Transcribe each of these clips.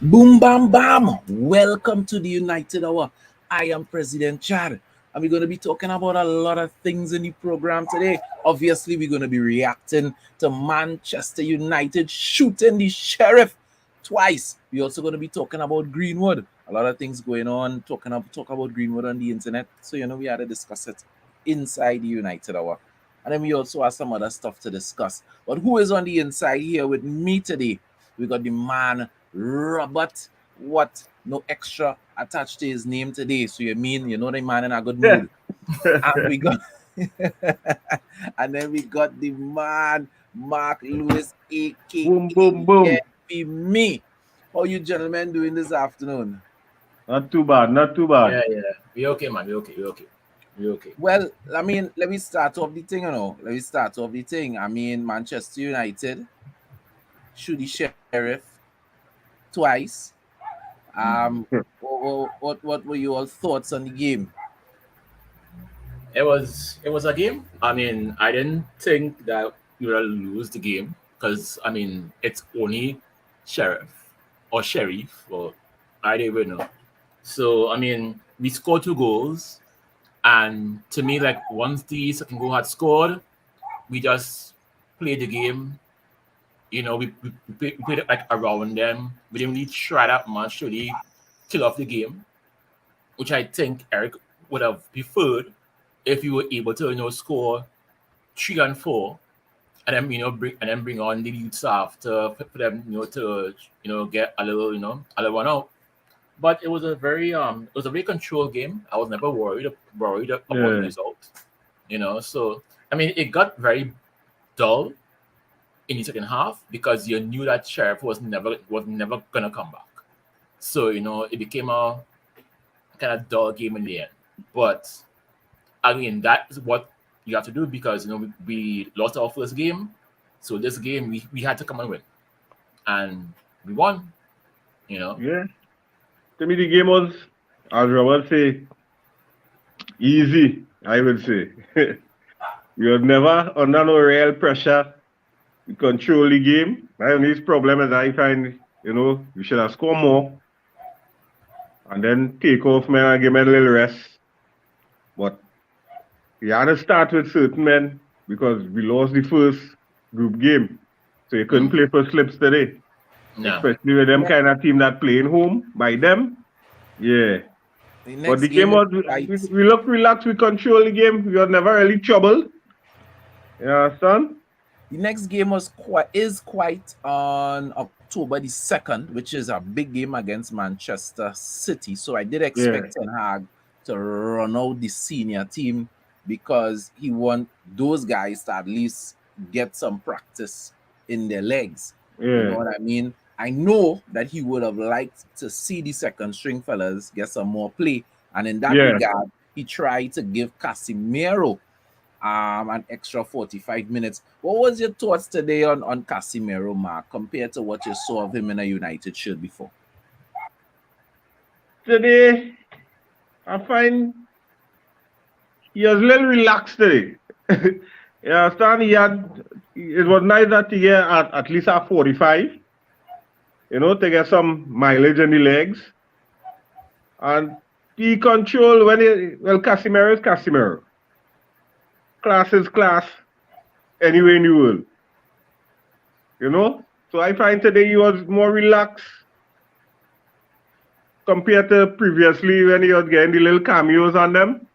Boom, bam, bam. Welcome to the United Hour. I am President Chad, and we're going to be talking about a lot of things in the program today. Obviously, we're going to be reacting to Manchester United shooting the sheriff twice. We're also going to be talking about Greenwood. A lot of things going on, talk about Greenwood on the internet. So, we had to discuss it inside the United Hour. And then we also have some other stuff to discuss. But who is on the inside here with me today? We got the man Robert. What? No extra attached to his name today. So the man in a good Yeah. mood. And we got and then we got the man Mark Lewis, aka Boom, boom, boom. me. How you gentlemen doing this afternoon? Not too bad, not too bad. Yeah. We okay, man. We okay. We okay. Well, let me start off the thing. Manchester United shoot the sheriff twice. What were your thoughts on the game? It was a game. I didn't think that we would lose the game because it's only sheriff or sheriff or I don't even know. So we scored two goals, and to me, like once the second goal had scored, we just played the game. We played it like around them. We didn't really try that much to really kill off the game, which I think Eric would have preferred if you were able to score 3 and 4, and then bring on the youths after for them to get a little one out. But it was a very controlled game. I was never worried about the Yeah. result. So it got very dull in the second half because you knew that Sheriff was never gonna come back. So it became a kind of dull game in the end. But that is what you have to do because we lost our first game. So this game we had to come and win, and we won. You know, Yeah. To me, the game was, as Robert say, easy, I would say. We were never under no real pressure. We control the game. My only problem is I find, we should have scored more and then take off man and give me a little rest. But we had to start with certain men because we lost the first group game. So you couldn't play for slips today. no, Especially with them kind of team that playing home by them. Yeah. The But next the game game is was, quite we looked relaxed, we control the game. We were never really troubled. You understand? the next game is quite on October the 2nd, which is a big game against Manchester City. So I did Yeah. expect Ten Hag to run out the senior team because he want those guys to at least get some practice in their legs. You know Yeah. what I mean? I know that he would have liked to see the second string fellas get some more play. And in that Yeah. regard, he tried to give Casemiro an extra 45 minutes. What was your thoughts today on Casemiro, Mark, compared to what you saw of him in a United shirt before? Today, I find he was a little relaxed today. You understand? It was nice that he had at least at 45, to get some mileage in the legs. And he control Casimiro is Casimiro. Class is class anywhere in the world. So I find today he was more relaxed compared to previously when he was getting the little cameos on them.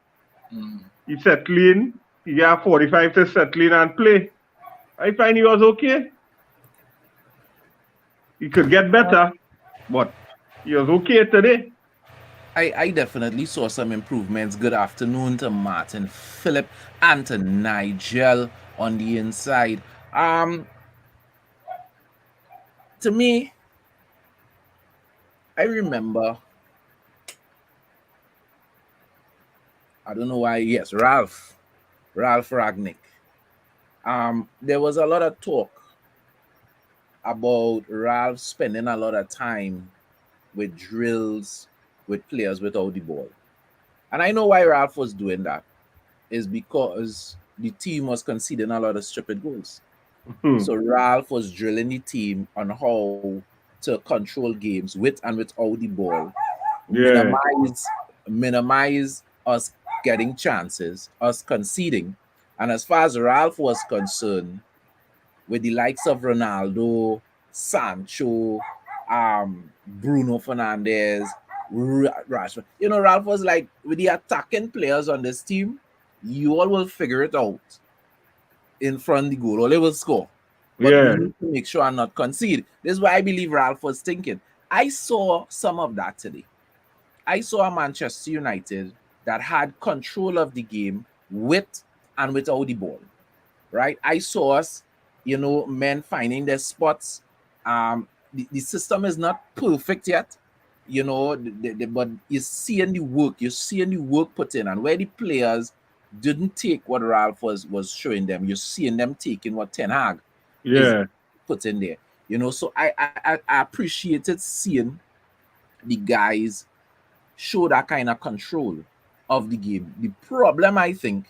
He settled in. He got 45 to settle in and play. I find he was okay. He could get better, but he was okay today. I definitely saw some improvements. Good afternoon to Martin Phillip and to Nigel on the inside. To me, I remember, I don't know why, yes, Ralph Ragnick. There was a lot of talk about Ralph spending a lot of time with drills with players without the ball. And I know why Ralph was doing that is because the team was conceding a lot of stupid goals. Hmm. So Ralph was drilling the team on how to control games with and without the ball, Yeah. minimize us getting chances, us conceding. And as far as Ralph was concerned, with the likes of Ronaldo, Sancho, Bruno Fernandes, Rashford. You know, Ralph was like, with the attacking players on this team, you all will figure it out in front of the goal, or they will score. But we Yeah. need to make sure and not concede. This is why I believe Ralph was thinking. I saw some of that today. I saw a Manchester United that had control of the game with and without the ball. Right? I saw us, men finding their spots. The system is not perfect yet, but you're seeing the work. You're seeing the work put in, and where the players didn't take what Ralph was showing them, you're seeing them taking what Ten Hag is Yeah. put in there. So I appreciated seeing the guys show that kind of control of the game. The problem, I think,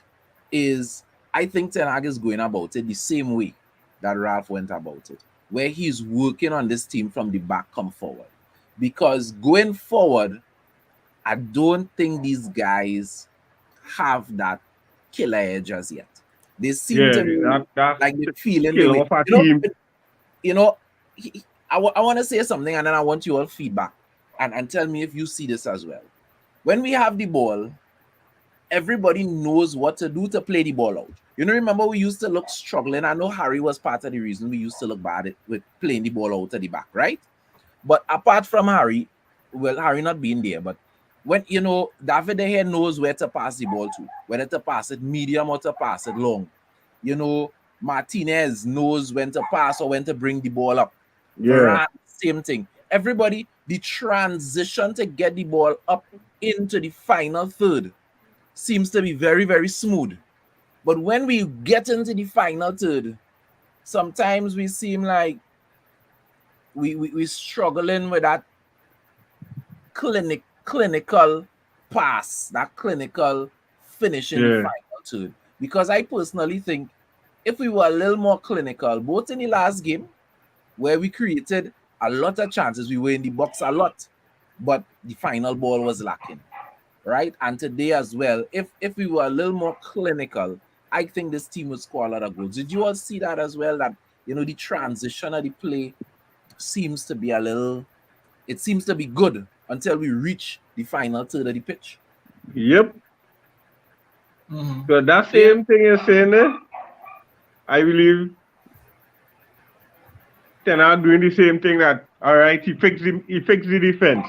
is I think Ten Hag is going about it the same way that Ralph went about it, where he's working on this team from the back come forward. Because going forward, I don't think these guys have that killer edge as yet. They seem to be That's like they're feeling the skill way. of a team. I want to say something, and then I want you all feedback and tell me if you see this as well. When we have the ball, everybody knows what to do to play the ball out. Remember we used to look struggling. I know Harry was part of the reason we used to look bad with playing the ball out at the back, right? But apart from Harry, well, Harry not being there, but when, David De Gea knows where to pass the ball to, whether to pass it medium or to pass it long. Martinez knows when to pass or when to bring the ball up. Yeah. Varane, same thing. Everybody, the transition to get the ball up into the final third seems to be very, very smooth. But when we get into the final third, sometimes we seem like we're struggling with that clinical pass, that clinical finish in the final third. Because I personally think if we were a little more clinical, both in the last game, where we created a lot of chances, we were in the box a lot, but the final ball was lacking, right? And today as well, if we were a little more clinical, I think this team would score a lot of goals. Did you all see that as well? That, the transition of the play seems to be it seems to be good until we reach the final third of the pitch. Yep. Mm-hmm. So that same thing you're saying there, I believe Ten Hag doing the same thing that, all right, he fixed the defense.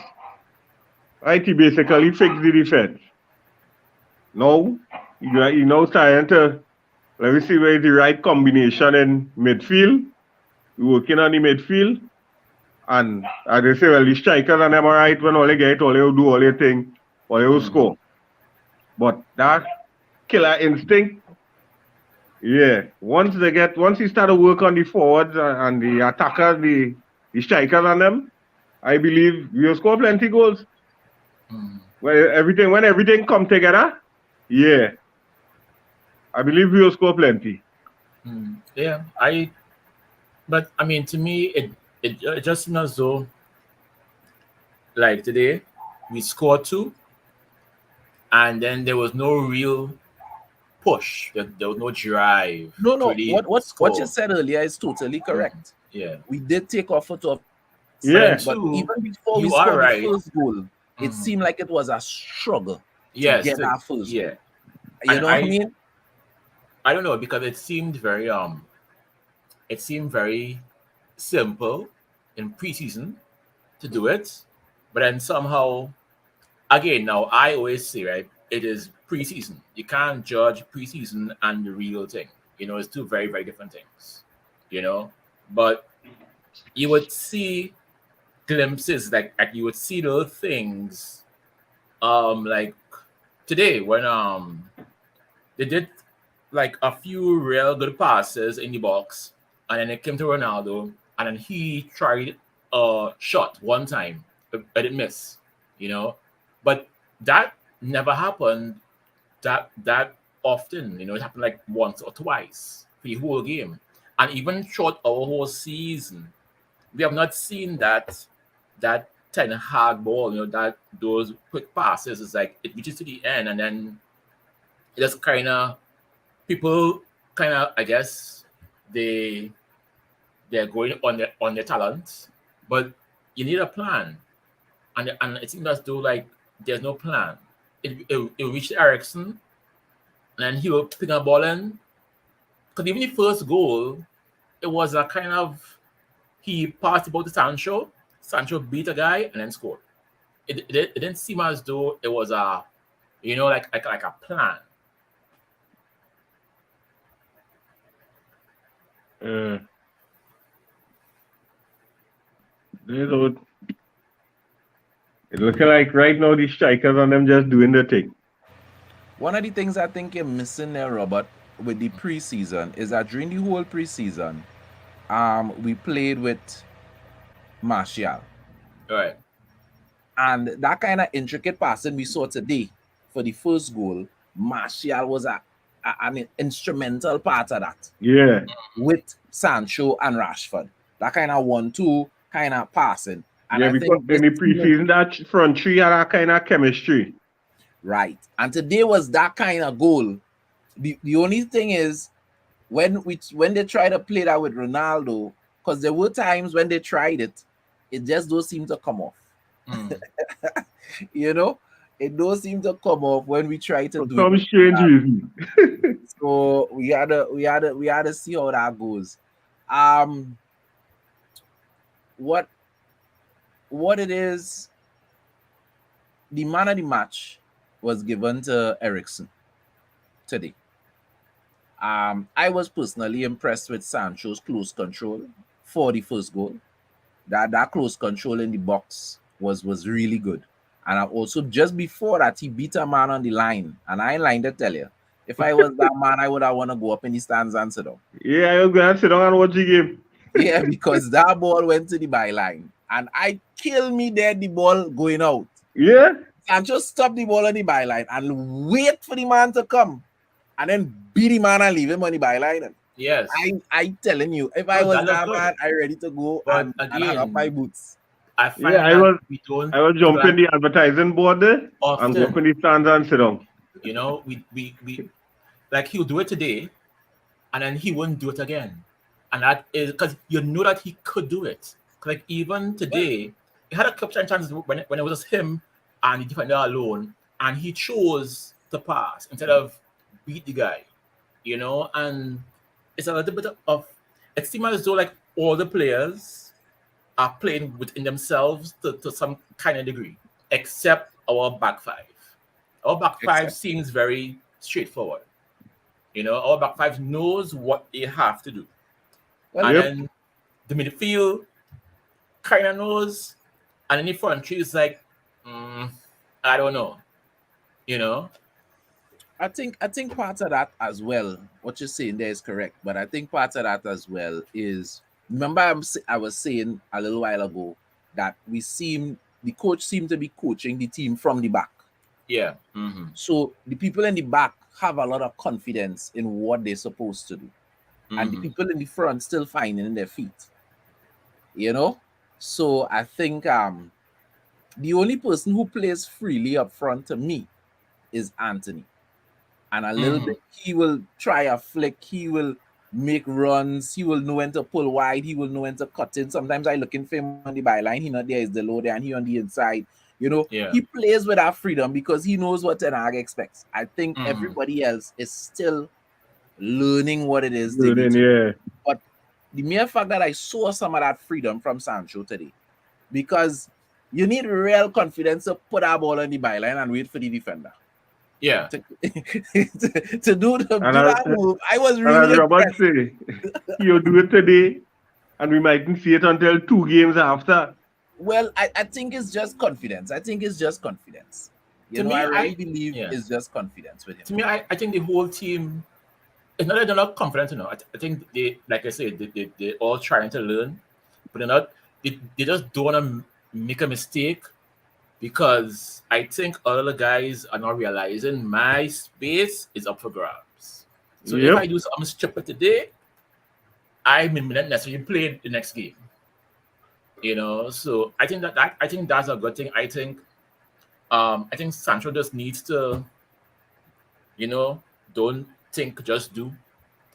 Right, he basically fixed the defense. Now, you know trying to, let me see where the right combination in midfield. We're working on the midfield. And as they say, well, the strikers and them are right when all they get, all they do all their thing, all they will score. But that killer instinct, once he start to work on the forwards and the attackers, the strikers and them, I believe we'll score plenty goals. When everything come together, I believe we'll score plenty. But I mean, to me, it just seems as though, like today, we scored 2, and then there was no real push. There was no drive. No. What you said earlier is totally correct. Yeah, we did take our foot off. Yeah, but even before we scored the first goal, it seemed like it was a struggle to get our first goal. You know what I mean? I don't know, because it seemed very simple in preseason to do it, but then somehow, again, now I always say, right, it is preseason. You can't judge preseason and the real thing. It's 2 very, very different things. But you would see glimpses, like you would see those things, like today when they did like a few real good passes in the box, and then it came to Ronaldo, and then he tried a shot one time, but it didn't miss, But that never happened that often, It happened like once or twice for the whole game. And even throughout our whole season, we have not seen that kind of hard ball, that those quick passes. It's like it reaches to the end and then it just kind of people kind of, I guess, they're going on their talent, but you need a plan, and it seems as though like there's no plan. It reached Ericsson, and then he will pick a ball in. Because even the first goal, it was a kind of he passed the ball to Sancho. Sancho beat a guy and then scored. It didn't seem as though it was a, like a plan. It looking like right now the strikers and them just doing the thing. One of the things I think you're missing there, Robert, with the preseason is that during the whole preseason, we played with Martial. Right. And that kind of intricate passing we saw today for the first goal, Martial was an instrumental part of that. Yeah. With Sancho and Rashford. That kind of 1-2 kind of passing. And yeah, I because think in the preseason that front three had that kind of chemistry. Right. And today was that kind of goal. The only thing is when they try to play that with Ronaldo, because there were times when they tried it just don't seem to come off. It don't seem to come off when we try to do some it. Strange reason. So we had to see how that goes. What it is, the man of the match was given to Ericsson today. I was personally impressed with Sancho's close control for the first goal. That close control in the box was really good. And I also, just before that, he beat a man on the line. And I ain't lying to tell you, if I was that man, I would have want to go up in the stands and sit down. Yeah, I was going to sit down and watch the game. Yeah, because that ball went to the byline. And I kill me there, the ball going out. Yeah. And just stop the ball on the byline and wait for the man to come. And then beat the man and leave him on the byline. Yes. I telling you, if I was that man, I ready to go and hang up my boots. I find I was jumping the advertising board there and go up in the stands and sit down. We like he'll do it today and then he wouldn't do it again. And that is because you know that he could do it. Like even today, he had a couple of chances when it was just him and the defender alone, and he chose to pass instead of beat the guy, and it's a little bit of it seems as though like all the players are playing within themselves to some kind of degree, except our back five. Our back five seems very straightforward. Our back five knows what they have to do. And then the midfield kind of knows, and then the front three is like, I don't know. I think part of that as well, what you're saying there is correct, but I think part of that as well is, remember I was saying a little while ago that the coach seemed to be coaching the team from the back. Yeah. Mm-hmm. So the people in the back have a lot of confidence in what they're supposed to do. Mm-hmm. And the people in the front still finding their feet. So I think the only person who plays freely up front to me is Anthony. And a little bit, he will try a flick, he will make runs, he will know when to pull wide, he will know when to cut in. Sometimes I looking for him on the byline, he not there, is the low there, and he on the inside. He plays with that freedom because he knows what Ten Hag expects. I think everybody else is still learning what it is. But the mere fact that I saw some of that freedom from Sancho today, because you need real confidence to put that ball on the byline and wait for the defender. Yeah. To do that move, I was really impressed. You do it today, and we mightn't see it until 2 games after. Well, I think it's just confidence. I think it's just confidence. I really believe it's just confidence with him. To me, I think the whole team, it's not that they're not confident, I think they, like I said, they're all trying to learn, but they're not. They just don't want to make a mistake, because I think all of the guys are not realizing my space is up for grabs. So if I do something stupid today, I may not necessarily play the next game. So I think I think that's a good thing. I think Sancho just needs to, you know, don't think, just do.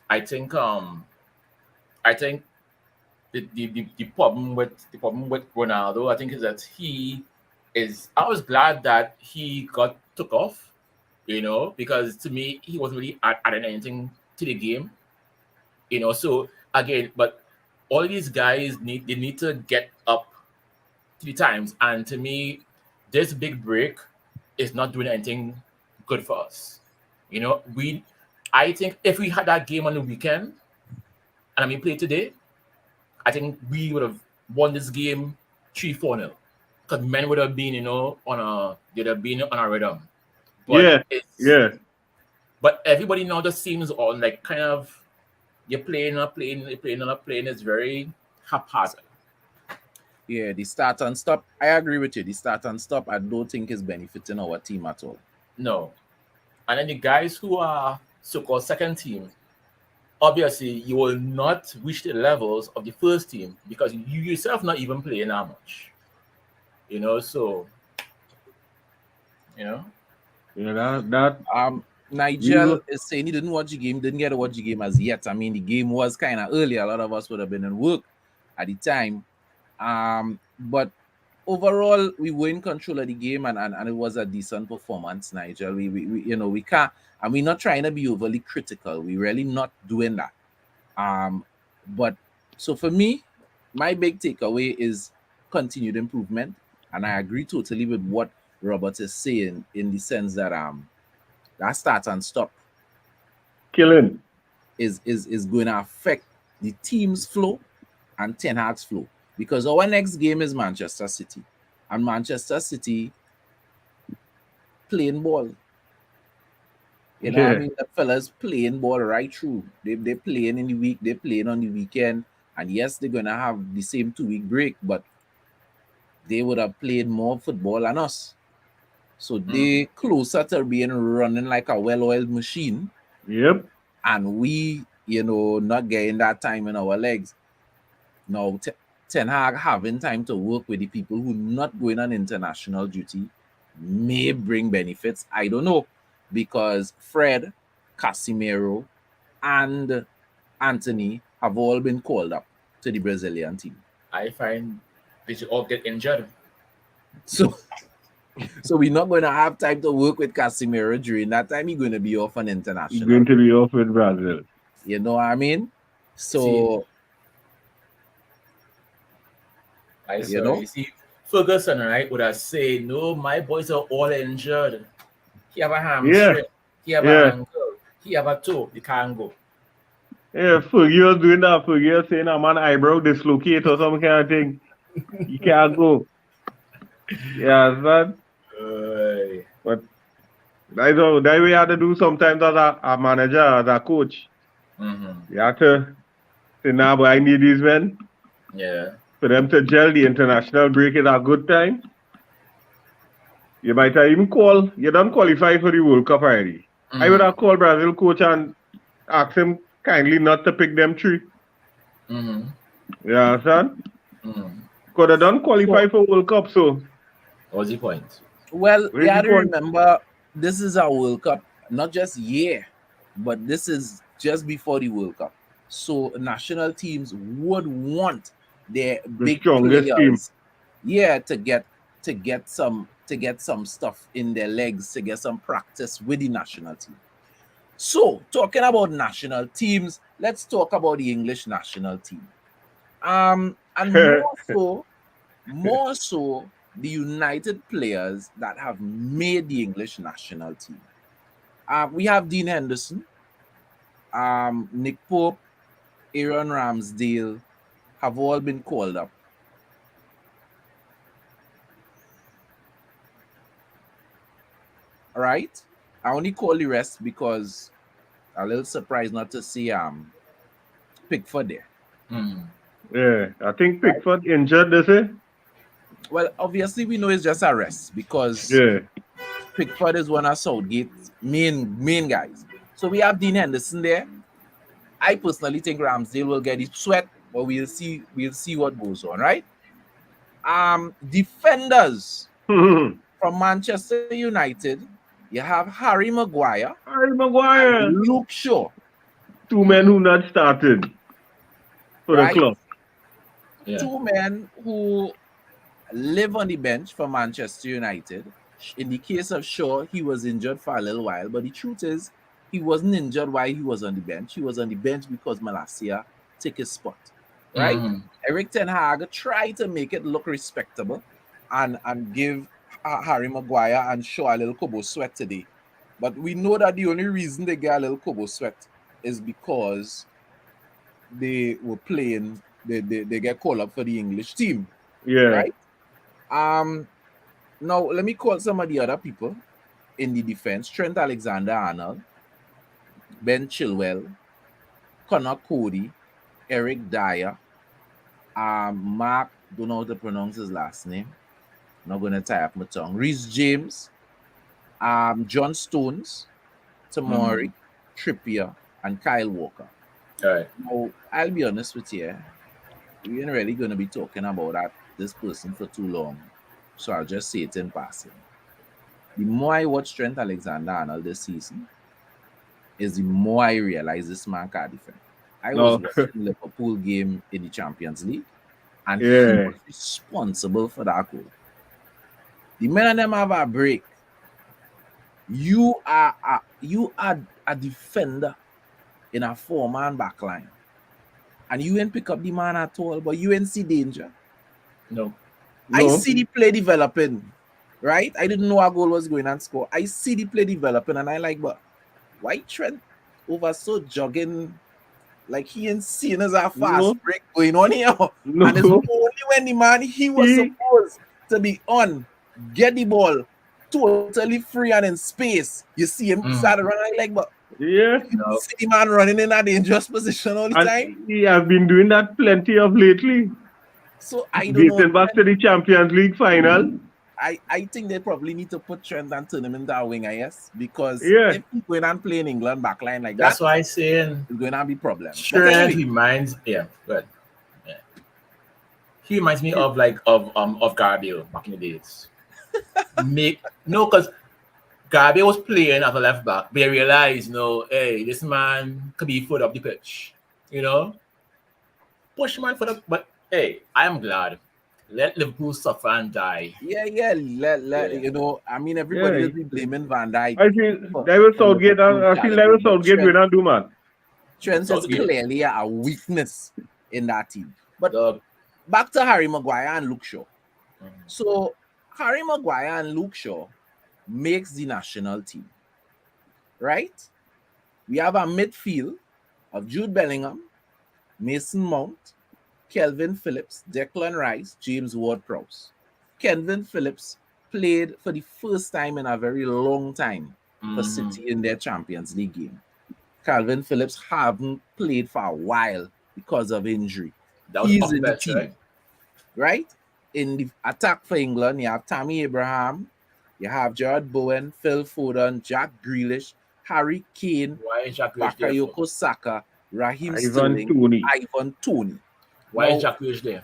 I think I think the problem with Ronaldo, I think, is that I was glad that he got took off, because to me he wasn't really adding anything to the game, So again, but all these guys need to get up to the times, and to me, this big break is not doing anything good for us. I think if we had that game on the weekend, and I mean play today, I think we would have won this game 3-4-0. Because men would have been, they'd have been on a rhythm. But Yeah, yeah. but everybody now just seems on like kind of you're playing, not playing, you're playing, not playing. It's very haphazard. Yeah, the start and stop. I agree with you. The start and stop, I don't think is benefiting our team at all. No. And then the guys who are so-called second team, obviously you will not reach the levels of the first team because you yourself not even playing that much. So Yeah, that Nigel is saying he didn't watch the game, didn't get to watch the game as yet. I mean, the game was kind of early. A lot of us would have been in work at the time. But overall, we were in control of the game, and it was a decent performance, Nigel. We can't, and we're not trying to be overly critical. We're really not doing that. But so for me, my big takeaway is continued improvement, and I agree totally with what Robert is saying in the sense that that start and stop killing. is going to affect the team's flow and Ten Hag's flow, because our next game is Manchester City, and Manchester City playing ball. What I mean? The fellas playing ball right through. They playing in the week, they playing on the weekend, and yes, they're gonna have the same 2-week break, but they would have played more football than us. So they closer to being running like a well-oiled machine. Yep. And we, not getting that time in our legs. Now, Ten Hag having time to work with the people who not going on international duty may bring benefits. I don't know, because Fred, Casemiro, and Anthony have all been called up to the Brazilian team. I find they should all get injured. So we're not going to have time to work with Casemiro during that time. He's going to be off on international. He's going to be off with Brazil. You know what I mean? So, you see, Ferguson, right, would have said, no, my boys are all injured. He have a hamstring. He have a ankle. He have a toe. He can't go. Yeah, Fergie was doing that. Fergie was saying, I'm an eyebrow dislocate or some kind of thing. You can't go. Yeah, man. But that's all that we have to do sometimes as a manager, as a coach. You have to say, nah, but I need these men. Yeah. For them to gel. The international break is a good time. You might have even call. You don't qualify for the World Cup already. I would have called Brazil coach and asked him kindly not to pick them 3. You understand? Because they don't qualify for World Cup, so. What's the point? Well, you have to remember, this is our World Cup, not just but this is just before the World Cup. So national teams would want their big players, to get some stuff in their legs, to get some practice with the national team. So talking about national teams, let's talk about the English national team. And more so the United players that have made the English national team. We have Dean Henderson, Nick Pope, Aaron Ramsdale have all been called up. All right? I only call the rest because I'm a little surprised not to see Pickford there. Yeah, I think Pickford injured, they say. Well, obviously we know it's just a rest because Pickford is one of Southgate's main guys. So we have Dean Henderson there. I personally think Ramsdale will get his sweat, but we'll see what goes on, right? Defenders Harry from Manchester United, you have Harry Maguire Maguire. and Luke Shaw, Two men who not started for the right? club. Yeah. Two men who live on the bench for Manchester United. In the case of Shaw, he was injured for a little while, but the truth is, he wasn't injured while he was on the bench. He was on the bench because Malacia took his spot, right? Mhm. Eric Ten Hag tried to make it look respectable and give Harry Maguire and Shaw a little Kobo sweat today. But we know that the only reason they get a little Kobo sweat is because they were playing, they get called up for the English team, Yeah. right? Now let me call some of the other people in the defense: Trent Alexander-Arnold, Ben Chilwell, Connor Cody, Eric Dyer, Mark, don't know how to pronounce his last name. Not gonna tie up my tongue. Reece James, John Stones, Tamori, Trippier, and Kyle Walker. All right. Now, I'll be honest with you, we ain't really gonna be talking about this person for too long. So I'll just say it in passing. The more I watch Trent Alexander-Arnold this season, is the more I realize this man can't defend. I was No. watching Liverpool game in the Champions League, and he Yeah. was responsible for that goal. The men of them have a break. You are a defender in a 4-man back line, and you ain't pick up the man at all, but you ain't see danger. No. I No. see the play developing, right? I didn't know our goal was going and score. I see the play developing, and I like, but why Trent over so jogging? Like he ain't seeing as a fast No. break going on here. No. And it's only when the man he was He- supposed to be on, get the ball totally free and in space. You see him start running like, but Yeah. you No. see the man running in a dangerous position all the time. And he has been doing that plenty of lately. So I don't know. Dating back to the Champions League final. I think they probably need to put Trent and turn him into a winger, yes, because Yeah. if he's going and play in England backline like That's that, why I'm saying it's going to be problems. But Trent anyway, reminds. Yeah. Good. Yeah. He reminds me of Garbiel back in the days. Because Garbiel was playing as a left back. They realized, hey, this man could be foot up the pitch. Push man for the. But hey, I am glad. Let Liverpool suffer and die. yeah, Yeah. I mean, everybody Yeah. will be blaming Van Dijk. I feel for David Southgate, Liverpool I feel caliber, David but Southgate will not do, man. Trent is Southgate. clearly a weakness in that team. But Dog. back to Harry Maguire and Luke Shaw. Mhm. So Harry Maguire and Luke Shaw makes the national team, right? We have a midfield of Jude Bellingham, Mason Mount, Kelvin Phillips, Declan Rice, James Ward-Prowse. Kelvin Phillips played for the first time in a very long time for City in their Champions League game. Calvin Phillips haven't played for a while because of injury. That was He's off in the bench, team, right? In the attack for England, you have Tammy Abraham, you have Gerard Bowen, Phil Foden, Jack Grealish, Harry Kane, Why is Jack Grealish there? Bakayoko Saka, Raheem Ivan Sterling, Toney. Ivan Toney. Why Now, is Jack Grealish there?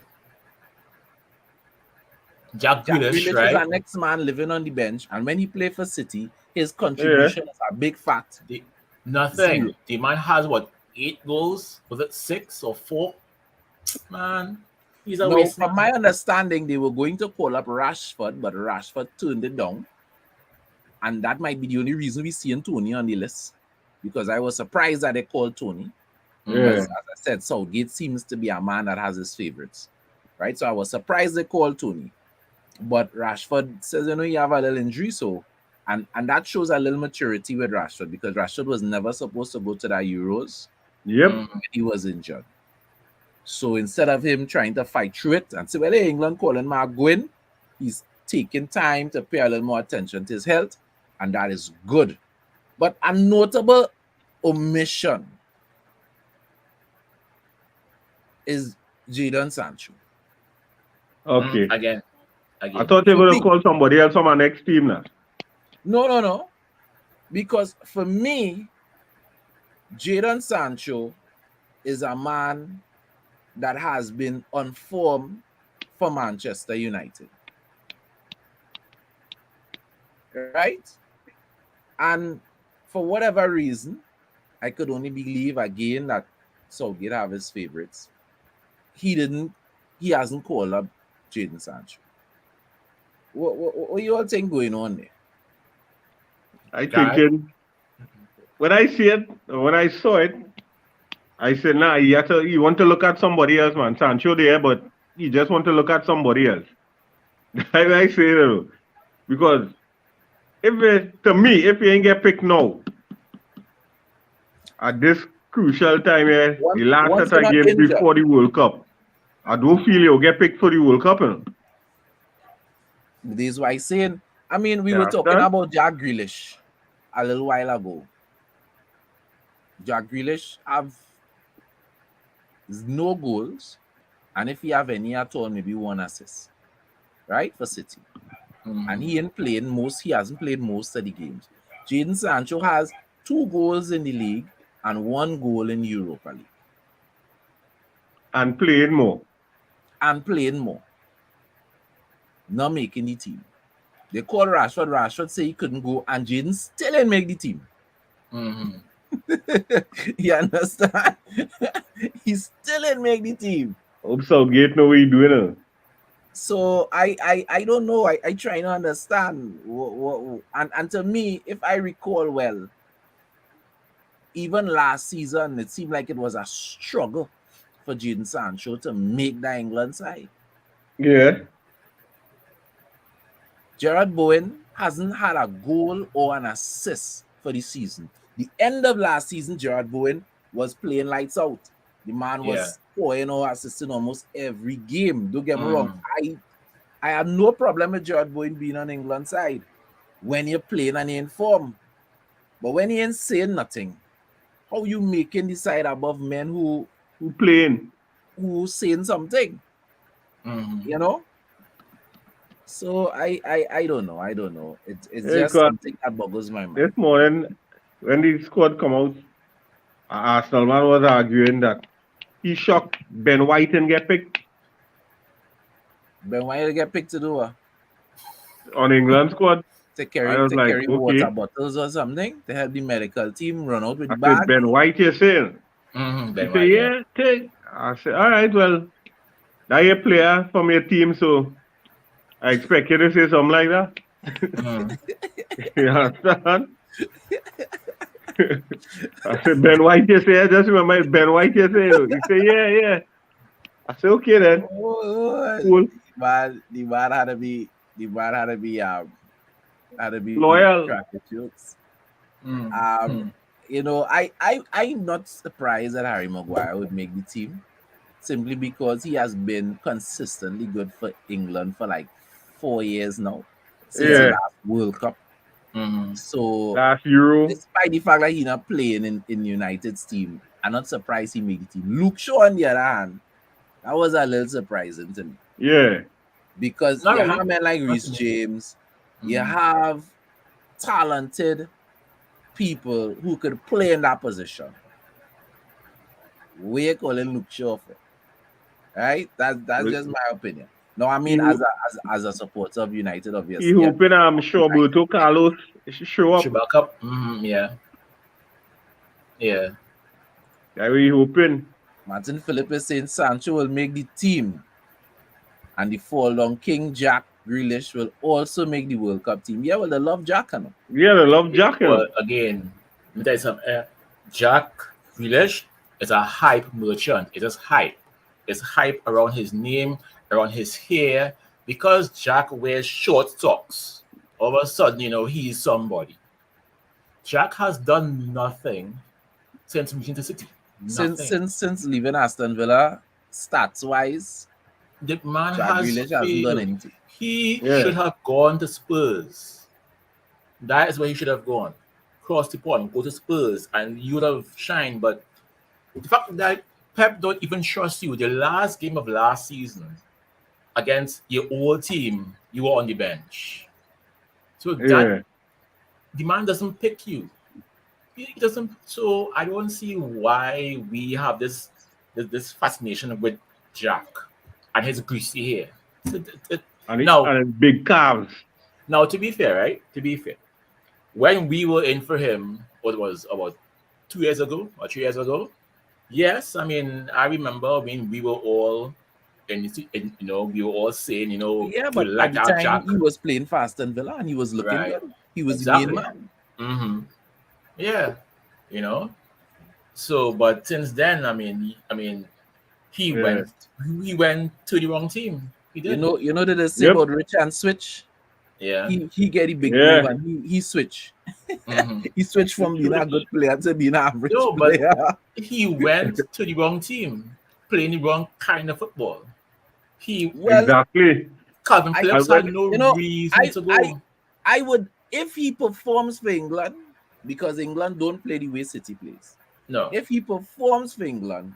Jack Jack Grealish, Grealish is right? our next man living on the bench, and when he played for City, his contribution is a big fat. Nothing. Zero. The man has 8 goals? Was it 6 or 4? Man, he's a Now, waste from man. my understanding, they were going to call up Rashford, but Rashford turned it down. And that might be the only reason we see Tony on the list. Because I was surprised that they called Tony. Because, as I said, Southgate seems to be a man that has his favorites. Right? So I was surprised they called Tony. But Rashford says, you have a little injury, so... And that shows a little maturity with Rashford, because Rashford was never supposed to go to that Euros. Yep. When he was injured. So instead of him trying to fight through it and say, well, hey, England calling Mark Gwynn, he's taking time to pay a little more attention to his health, and that is good. But a notable omission is Jadon Sancho. Okay. Again. I thought they were going to call somebody else from our next team now. No. Because for me, Jadon Sancho is a man that has been on form for Manchester United. Right? And for whatever reason, I could only believe again that Southgate have his favorites. He hasn't called up Jadon Sancho. What you all think going on there? I thinking when I see it, when I saw it, I said, nah, you want to look at somebody else, man. Sancho there, but you just want to look at somebody else. I say that because to me, if you ain't get picked now, at this crucial time here, the last set of games before the World Cup, I don't feel you'll get picked for the World Cup. This is why I'm saying, I mean, we were talking about Jack Grealish a little while ago. Jack Grealish have no goals, and if he have any at all, maybe one assist, right, for City. And he hasn't played most of the games. Jadon Sancho has 2 goals in the league and 1 goal in Europa League. And playing more. Not making the team. They called Rashford. Rashford said he couldn't go, and Jadon still didn't make the team. You understand? He still didn't make the team. Hope Southgate know what he's doing. So I don't know. I try to understand. And to me, if I recall well, even last season, it seemed like it was a struggle for Jadon Sancho to make the England side. Yeah. Gerard Bowen hasn't had a goal or an assist for the season. The end of last season, Gerard Bowen was playing lights out. The man was scoring or assisting almost every game. Don't get me wrong. I have no problem with Gerard Bowen being on England side when you're playing and you're in form. But when you ain't saying nothing, how you making the side above men who playing, who saying something? You know? So I don't know. It's just something that boggles my mind. This morning, when the squad come out, Arsenal man was arguing that he shocked Ben White and get picked. Ben White get picked to do what? On England squad. To carry water bottles or something to help the medical team run out with the bag. Ben White, you're saying? He said, yeah, take. I said, all right, well, now you're a player from your team, so I expect you to say something like that. You understand? I said, Ben White, you say, I just remember Ben White, you say. He said, yeah. I said, okay then. Cool. But the man had to be loyal. You know, I'm not surprised that Harry Maguire would make the team simply because he has been consistently good for England for like 4 years now since the last World Cup. So last Euro, despite the fact that he's not playing in United's team, I'm not surprised he made the team. Luke Shaw on the other hand, that was a little surprising to me. Yeah, because you have men like Reece James, you have talented people who could play in that position. We're calling Luke Shaw for, right? That's just my opinion. No, I mean as a supporter of United, obviously. You hoping I'm sure Roberto Carlos show up. Back up. Yeah. Yeah, we hoping. Martin Philip is saying Sancho will make the team, and the fall-down King Jack Grealish will also make the World Cup team. Yeah, well, they love Jack. Yeah, they love Jack. Well, again, let me tell you something. Jack Grealish is a hype merchant. It is hype. It's hype around his name, around his hair, because Jack wears short socks. All of a sudden, you know, he's somebody. Jack has done nothing since moving to City. Since leaving Aston Villa, stats-wise, the man Jack Grealish hasn't done anything. He should have gone to Spurs. That is where he should have gone. Cross the pond, go to Spurs, and you would have shined. But the fact that Pep don't even trust you, the last game of last season against your old team, you were on the bench. So that the man doesn't pick you. He doesn't. So I don't see why we have this fascination with Jack and his greasy hair. Now, and it's big calves. now, to be fair, right? To be fair, when we were in for him, what was about 2 years ago or 3 years ago? Yes, I mean, I remember when we were all, we were all saying, Yeah, we but at like the to have time Jack, he was playing for Aston Villa and he was looking right? good. He was the main Exactly. man. Mm-hmm. Yeah, you know. So, but since then, he Yeah. went to the wrong team. He You did. know, that they say Yep. about Rich and Switch. Yeah. He get a big Yeah. move and he switch. Mm-hmm. He switched from being a good player to being an average No, but player. he went to the wrong team, playing the wrong kind of football. He Well, Exactly. Calvin I Phillips I- had no you know, reason to go. I would, if he performs for England, because England don't play the way City plays. No. If he performs for England,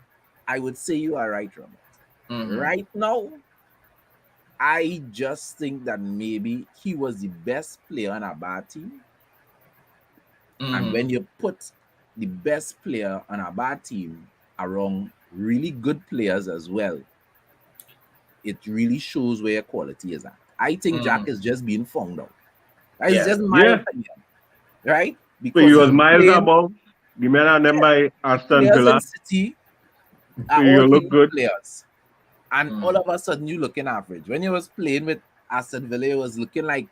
I would say you are right, Robert. Mhm. Right now, I just think that maybe he was the best player on a bad team. And Mhm. when you put the best player on a bad team around really good players as well, it really shows where your quality is at. I think Jack is just being found out. It's Yeah. just my Yeah. opinion, right? So Because he was miles above the men and them by Aston players in Villa. City So are you all look elite good. players. And Mm. all of a sudden you looking average. When you was playing with Aston Villa, it was looking like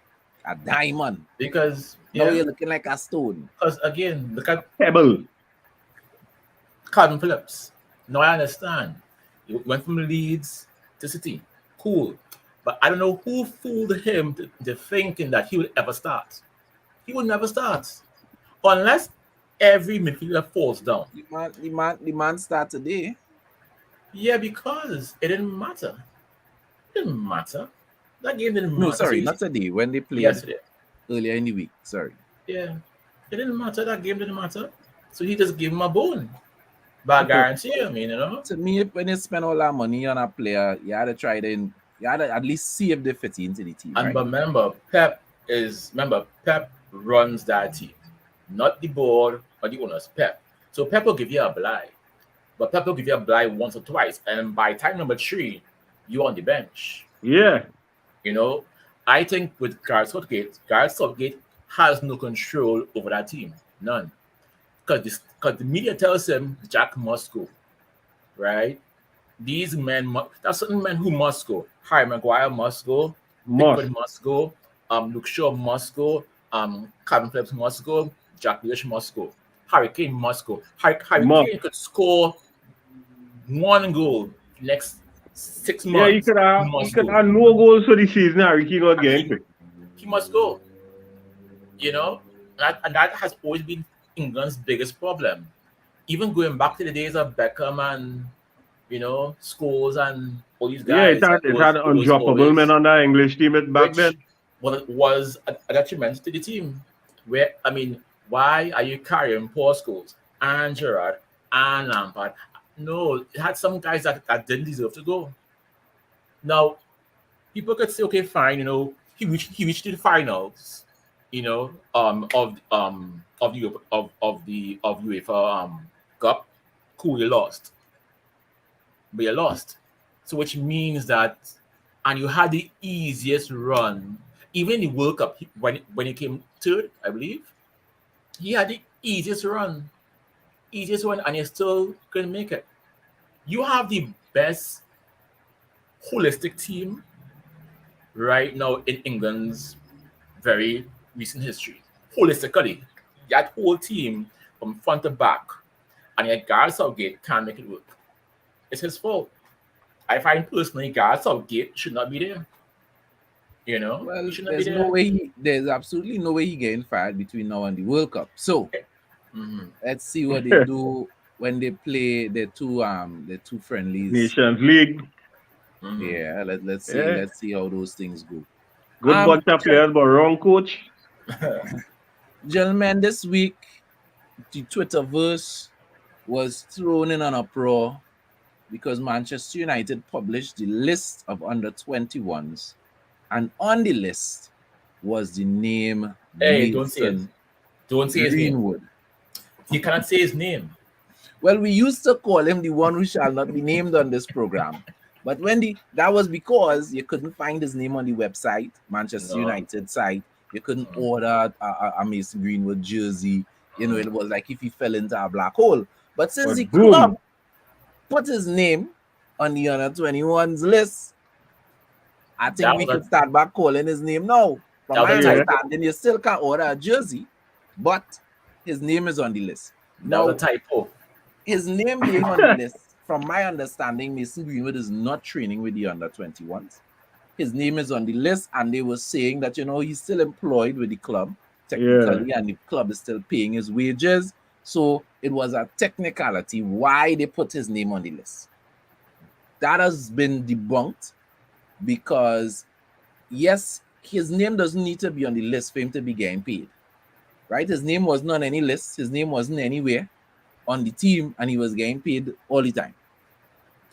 a diamond. Because Now yeah, you're looking like a stone. because again, look at Pebble. Calvin Phillips. Now I understand. He went from Leeds to City. Cool. But I don't know who fooled him to thinking that he would ever start. He would never start. Unless every midfielder falls down. The man start today. Yeah, because it didn't matter. It didn't matter. That game didn't No, matter. sorry, not today. When they played Yesterday. earlier in the week. Sorry. Yeah. It didn't matter. That game didn't matter. So he just gave him a bone. But I guarantee you, To me, when you spend all that money on a player, you had to try to, you had to at least see if they fit into the team, And right? but Pep runs that team, not the board or the owners. Pep. So Pep will give you a blind, but Pep will give you a blind once or twice, and by time number 3, you're on the bench. Yeah. I think with Gareth Southgate has no control over that team, none, because the media tells him Jack must go, right? These men, there's certain men who must go. Harry Maguire must go. Pickford must go. Luke Shaw must go. Calvin Phillips must go. Jack Grealish must go. Harry Kane must go. Harry Kane could score 1 goal next 6 months. Yeah, he could have no goals for the season. Harry Kane was getting He must go. And that has always been England's biggest problem. Even going back to the days of Beckham and Scholes and all these guys. Yeah, it had undroppable men on that English team back then. Was a detriment to the team. Why are you carrying Paul Scholes and Gerrard and Lampard? No, it had some guys that didn't deserve to go. Now, people could say, okay, fine, he reached the finals, of the UEFA Cup. Cool, you lost. But you lost. So which means that, and you had the easiest run, even in the World Cup when he came third, I believe, he had the easiest run, and you still couldn't make it. You have the best holistic team right now in England's very recent history. Holistically, that whole team from front to back, and yet Gareth Southgate can't make it work. It's his fault. I find personally Gareth Southgate should not be there. Well, he should not be there. There's absolutely no way he getting fired between now and the World Cup. So let's see what they do when they play the two friendlies. Nations League. Yeah, let's see. Yeah. Let's see how those things go. Good bunch of players, but wrong coach. Gentlemen, this week the Twitterverse was thrown in an uproar because Manchester United published the list of under 21s, and on the list was the name Don't say it. Don't say his name. Greenwood. He cannot say his name. Well, we used to call him the one who shall not be named on this program, But that was because you couldn't find his name on the website, Manchester No. United site. You couldn't order a Mason Greenwood jersey. You know, it was like if he fell into a black hole. But since the But boom. club put his name on the under 21's list, I think That we was a- could start back calling his name now. From That my was a typo. understanding, you still can't order a jersey, but his name is on the list. That was Now, a typo. his name being on the list, from my understanding, Mason Greenwood is not training with the under 21s. His name is on the list, and they were saying that, you know, he's still employed with the club, technically, and the club is still paying his wages. So it was a technicality why they put his name on the list. That has been debunked because, yes, his name doesn't need to be on the list for him to be getting paid. Right? His name wasn't on any list. His name wasn't anywhere on the team, and he was getting paid all the time.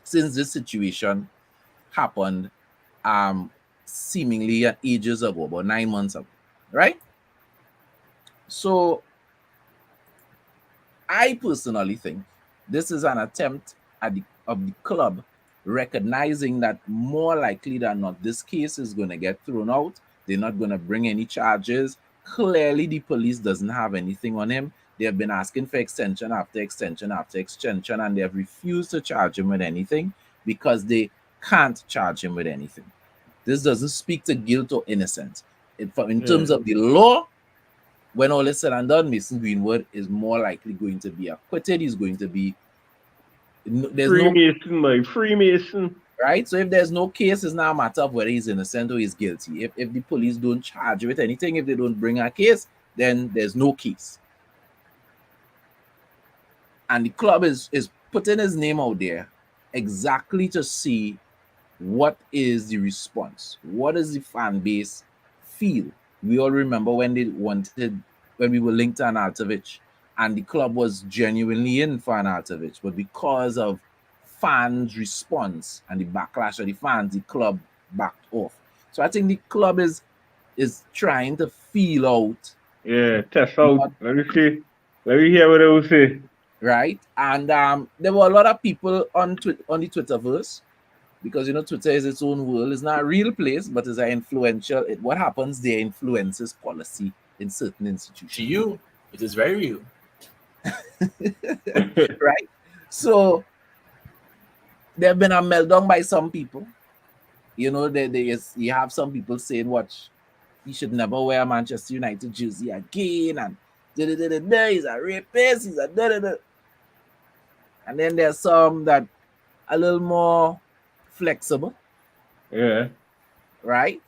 Since this situation happened seemingly ages ago, about 9 months ago, right? So I personally think this is an attempt of the club recognizing that more likely than not, this case is going to get thrown out. They're not going to bring any charges. Clearly, the police doesn't have anything on him. They have been asking for extension after extension after extension, and they have refused to charge him with anything because they can't charge him with anything. This doesn't speak to guilt or innocence. In terms of the law, when all is said and done, Mason Greenwood is more likely going to be acquitted. He's going to be Freemason. Right? So if there's no case, it's not a matter of whether he's innocent or he's guilty. If the police don't charge you with anything, if they don't bring a case, then there's no case. And the club is putting his name out there exactly to see what is the response. What does the fan base feel? We all remember when we were linked to Arnautovic, and the club was genuinely in for Arnautovic, but because of fans' response and the backlash of the fans, the club backed off. So I think the club is trying to feel out. Yeah, test out. Let me see. Let me hear what they will say. Right? And there were a lot of people on the Twitterverse, because, you know, Twitter is its own world. It's not a real place, but it's an influential. What happens there influences policy in certain institutions. To you, it is very real. Right? So there have been a meltdown by some people. You know, you have some people saying, "Watch, he should never wear a Manchester United jersey again," and he's a rapist, he's a da-da-da. And then there's some that a little more flexible. Yeah. Right?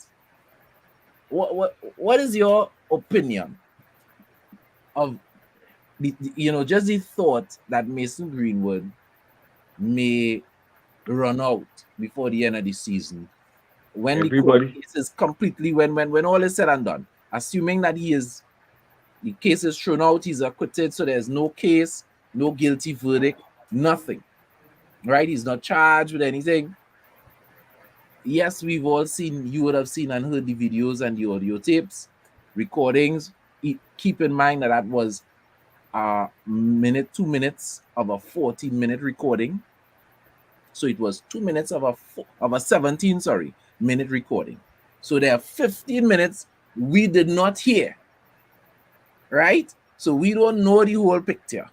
What is your opinion of just the thought that Mason Greenwood may run out before the end of the season when the court case is completely when all is said and done, assuming that the case is thrown out, he's acquitted, so there's no case, no guilty verdict, nothing, right? He's not charged with anything. Yes, you would have seen and heard the videos and the audio tapes, recordings. Keep in mind that was 2 minutes of a 14-minute recording. So it was 2 minutes of a 17-minute recording. So there are 15 minutes we did not hear, right? So we don't know the whole picture,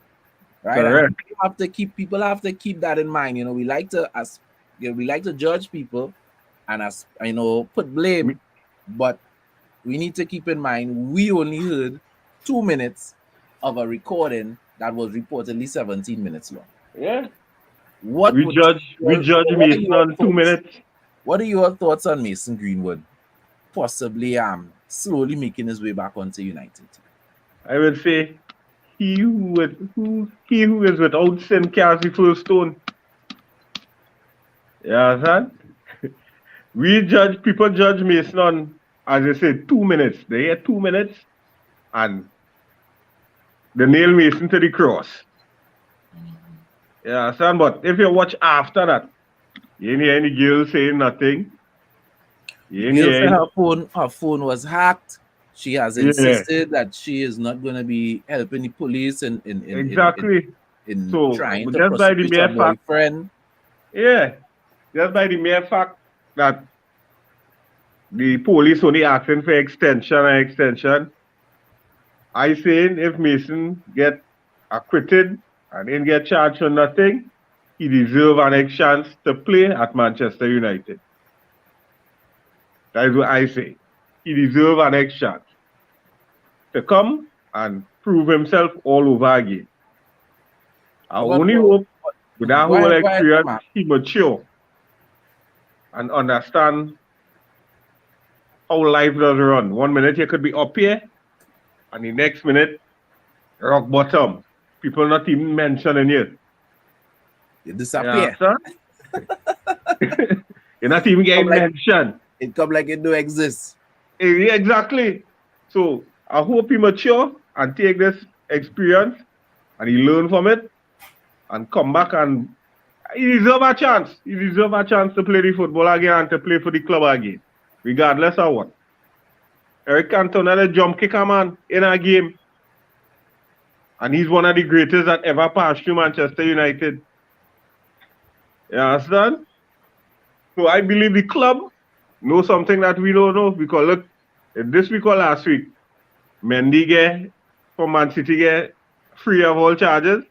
right? People have to keep that in mind. You know, we like to judge people and put blame, but we need to keep in mind we only heard 2 minutes of a recording that was reportedly 17 minutes long. Yeah. We judge Mason on 2 minutes. What are your thoughts on Mason Greenwood possibly slowly making his way back onto United? I would say he who is without sin cast the first stone. Yeah, son. People judge Mason on, as I said, 2 minutes. They hear 2 minutes and they nail Mason to the cross. Yeah, son, but if you watch after that, you ain't hear any girl saying nothing. Her phone was hacked. She has insisted that she is not going to be helping the police in exactly in so trying to just by the prosecute her mere fact, boyfriend. yeah, just by the mere fact that the police only asking for extension, I saying if Mason get acquitted and didn't get charged for nothing, he deserve an next chance to play at Manchester United. That is what I say. He deserve an next chance to come and prove himself all over again. I only hope with that whole experience, he mature and understand how life does run. 1 minute you could be up here, and the next minute, rock bottom. People not even mentioning you. You disappear. You're not even getting mentioned. It come like it don't exist. Exactly. So I hope he mature and take this experience and he learn from it and come back, and he deserve a chance. He deserve a chance to play the football again and to play for the club again, regardless of what. Eric Cantona, the jump kicker man in a game. And he's one of the greatest that ever passed through Manchester United. You understand? So I believe the club knows something that we don't know. Because look, this week or last week, Mendy from Man City get free of all charges.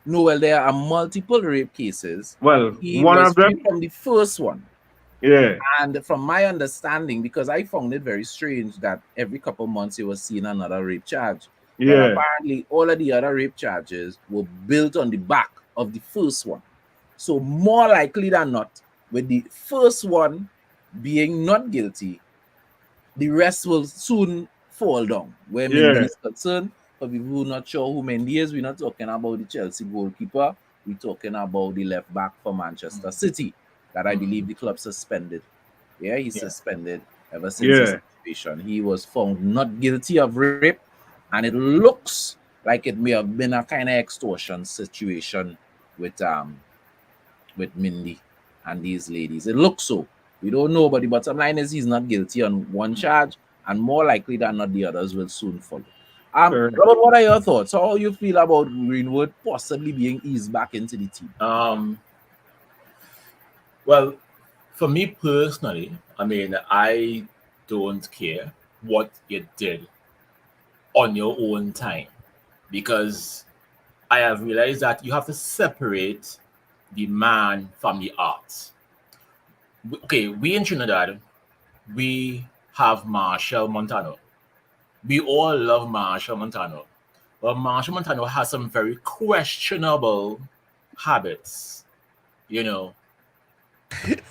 No, well, there are multiple rape cases. Well, one of them from the first one. Yeah. And from my understanding, because I found it very strange that every couple months you were seeing another rape charge. Yeah. But apparently, all of the other rape charges were built on the back of the first one. So more likely than not, with the first one being not guilty, the rest will soon fall down. Where Mendy is concerned, for people who are not sure who Mendy is, we're not talking about the Chelsea goalkeeper. We're talking about the left back for Manchester City that I believe the club suspended. Yeah, he's suspended ever since his situation. He was found not guilty of rape, and it looks like it may have been a kind of extortion situation with Mindy and these ladies. It looks so. We don't know, but the bottom line is he's not guilty on one charge, and more likely than not, the others will soon follow. Robert, what are your thoughts? How you feel about Greenwood possibly being eased back into the team? Well, for me personally, I mean, I don't care what you did on your own time, because I have realized that you have to separate the man from the art. Okay, we in Trinidad, we have Marshall Montano. We all love Marshall Montano. But Marshall Montano has some very questionable habits, you know.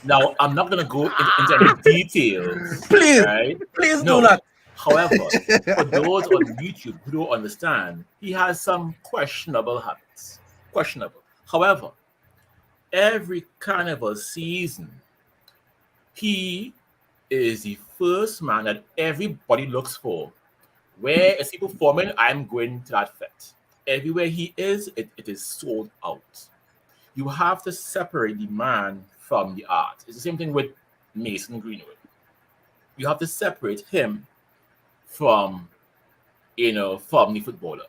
Now, I'm not going to go into any details. Please, right? Please do not. However, for those on YouTube who don't understand, he has some questionable habits. Questionable. However, every carnival season, he is the first man that everybody looks for. Where is he performing? I'm going to that fete. Everywhere he is, it is sold out. You have to separate the man from the art. It's the same thing with Mason Greenwood. You have to separate him from the footballer.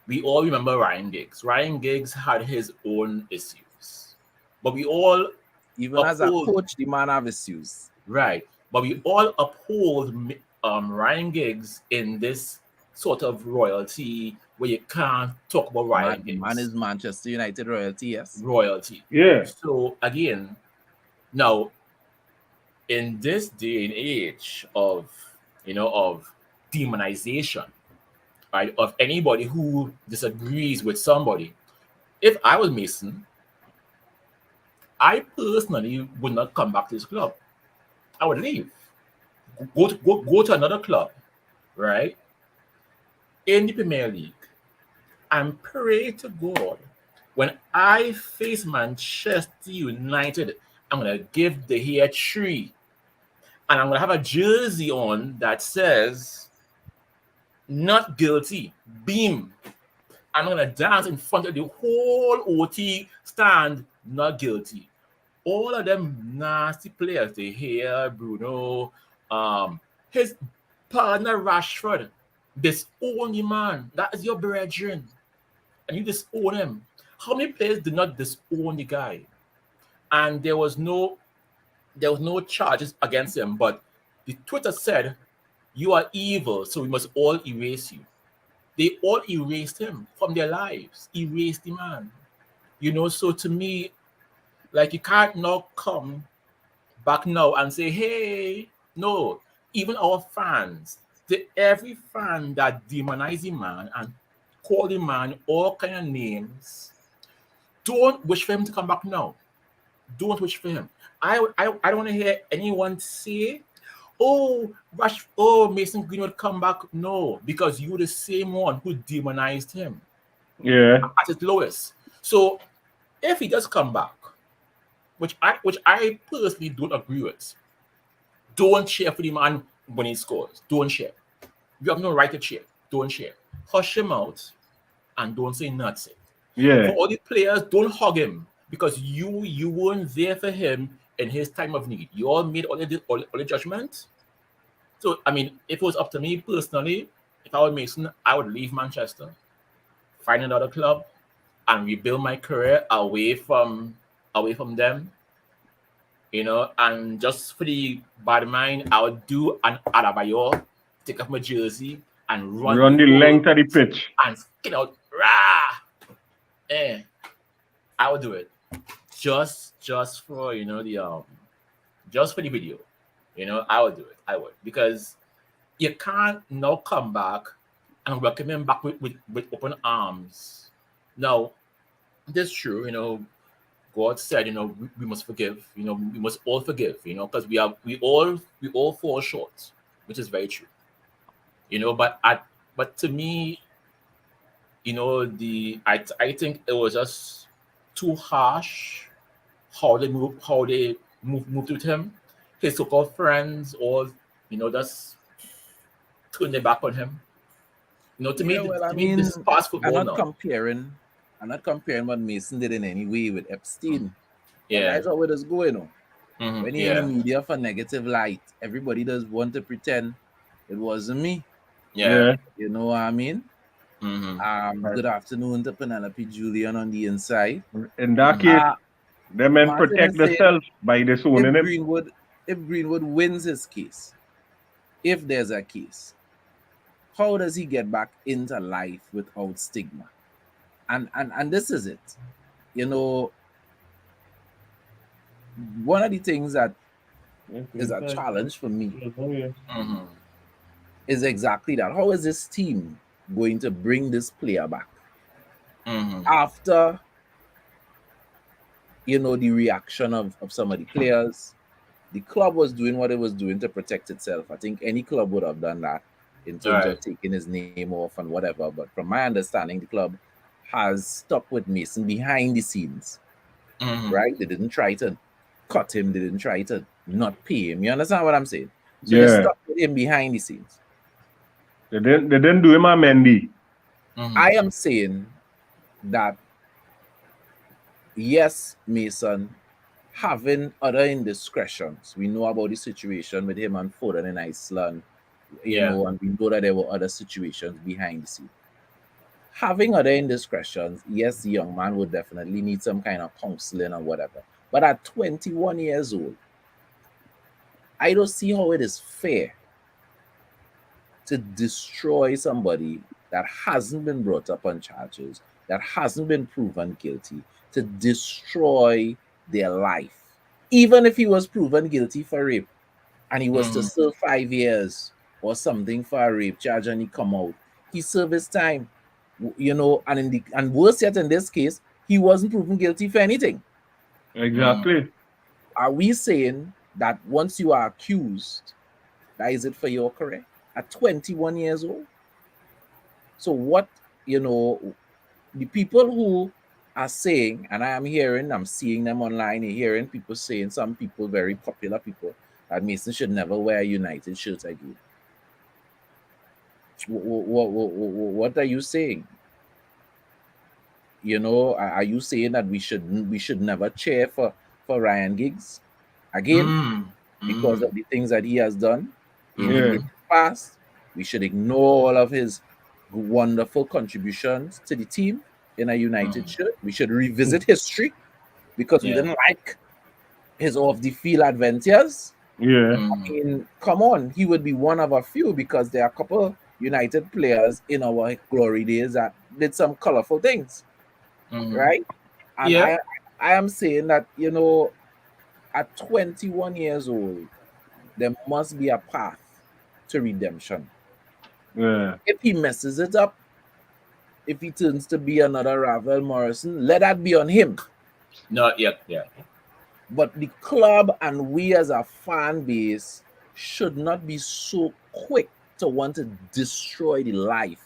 We all remember Ryan Giggs. Ryan Giggs had his own issues. But we all... Even as a coach, the man have issues. Right. But we all uphold Ryan Giggs in this sort of royalty where you can't talk about Ryan Giggs. Man is Manchester United royalty, yes. Royalty. Yeah. So again, now in this day and age of demonization, right, of anybody who disagrees with somebody, if I was Mason, I personally would not come back to this club. I would leave. Go to another club, right? In the Premier League. And pray to God, when I face Manchester United, I'm going to give the hair tree. And I'm going to have a jersey on that says, not guilty, beam. I'm going to dance in front of the whole OT stand, not guilty. All of them nasty players, they hear Bruno, his partner Rashford, disown the man. That is your brethren. And you disown him. How many players did not disown the guy? and there was no charges against him. But the Twitter said, "You are evil, so we must all erase you." They all erased him from their lives, erased the man. So to me, like, you can't now come back now and say, "Hey," no. Even our fans, every fan that demonize the man and call the man all kind of names, don't wish for him to come back now. Don't wish for him. I don't want to hear anyone say, Mason Greenwood come back. No, because you're the same one who demonized him at his lowest. So if he does come back, which I personally don't agree with, don't cheer for the man when he scores. Don't cheer. You have no right to cheer. Don't cheer. Hush him out and don't say nothing. Yeah. For all the players, don't hug him because you weren't there for him in his time of need. You all made all the judgment. So, I mean, if it was up to me personally, if I were Mason, I would leave Manchester, find another club, and rebuild my career away from them. And just for the bad mind, I would do an Adebayor, take off my jersey, and run the length of the pitch. And skin out. Rah! I would do it. Just for just for the video. I would do it. I would. Because you can't now come back and welcome him back with open arms. Now, that's true, God said, we must forgive, we must all forgive, because we all fall short, which is very true. But to me, I think it was just too harsh how they moved with him. His so-called friends all, just turn their back on him. To me, this is past football I'm now. not comparing what Mason did in any way with Epstein. Yeah. That's how it is going on. Mm-hmm. When you're in the media for negative light, everybody does want to pretend it wasn't me. Yeah. You know what I mean? Mm-hmm. Good afternoon to Penelope Julian on the inside. In that case, the men Martin protect is saying, themselves by disowning him. If Greenwood wins his case, if there's a case, how does he get back into life without stigma? And this is it. One of the things that is a challenge for me is exactly that. How is this team going to bring this player back after the reaction of some of the players? The club was doing what it was doing to protect itself. I think any club would have done that in terms of taking his name off and whatever. But from my understanding, the club has stuck with Mason behind the scenes, right? They didn't try to cut him. They didn't try to not pay him. You understand what I'm saying? So they stuck with him behind the scenes. They didn't do him a Mendy. I am saying that, yes, Mason, having other indiscretions. We know about the situation with him and Foden in Iceland, and we know that there were other situations behind the scene. Having other indiscretions, yes, the young man would definitely need some kind of counseling or whatever. But at 21 years old, I don't see how it is fair to destroy somebody that hasn't been brought up on charges, that hasn't been proven guilty, to destroy their life. Even if he was proven guilty for rape and he was to serve 5 years or something for a rape charge and he come out, he served his time, and worse yet, in this case, he wasn't proven guilty for anything. Exactly. Are we saying that once you are accused, that is it for your career at 21 years old? So what, the people who are saying, and I'm seeing them online and hearing people saying, some people, very popular people, that Mason should never wear a United shirt again. What are you saying? Are you saying that we should never cheer for Ryan Giggs again because of the things that he has done in the past? We should ignore all of his wonderful contributions to the team in a United shirt. We should revisit history because we didn't like his off the field adventures. Yeah. I mean, come on, he would be one of a few because there are a couple United players in our glory days that did some colorful things, right? And Yeah. I am saying that, you know, at 21 years old, there must be a path to redemption. Yeah. If he messes it up, if he turns to be another Ravel Morrison, let that be on him. Not yet. Yeah. But the club and we as a fan base should not be so quick to want to destroy the life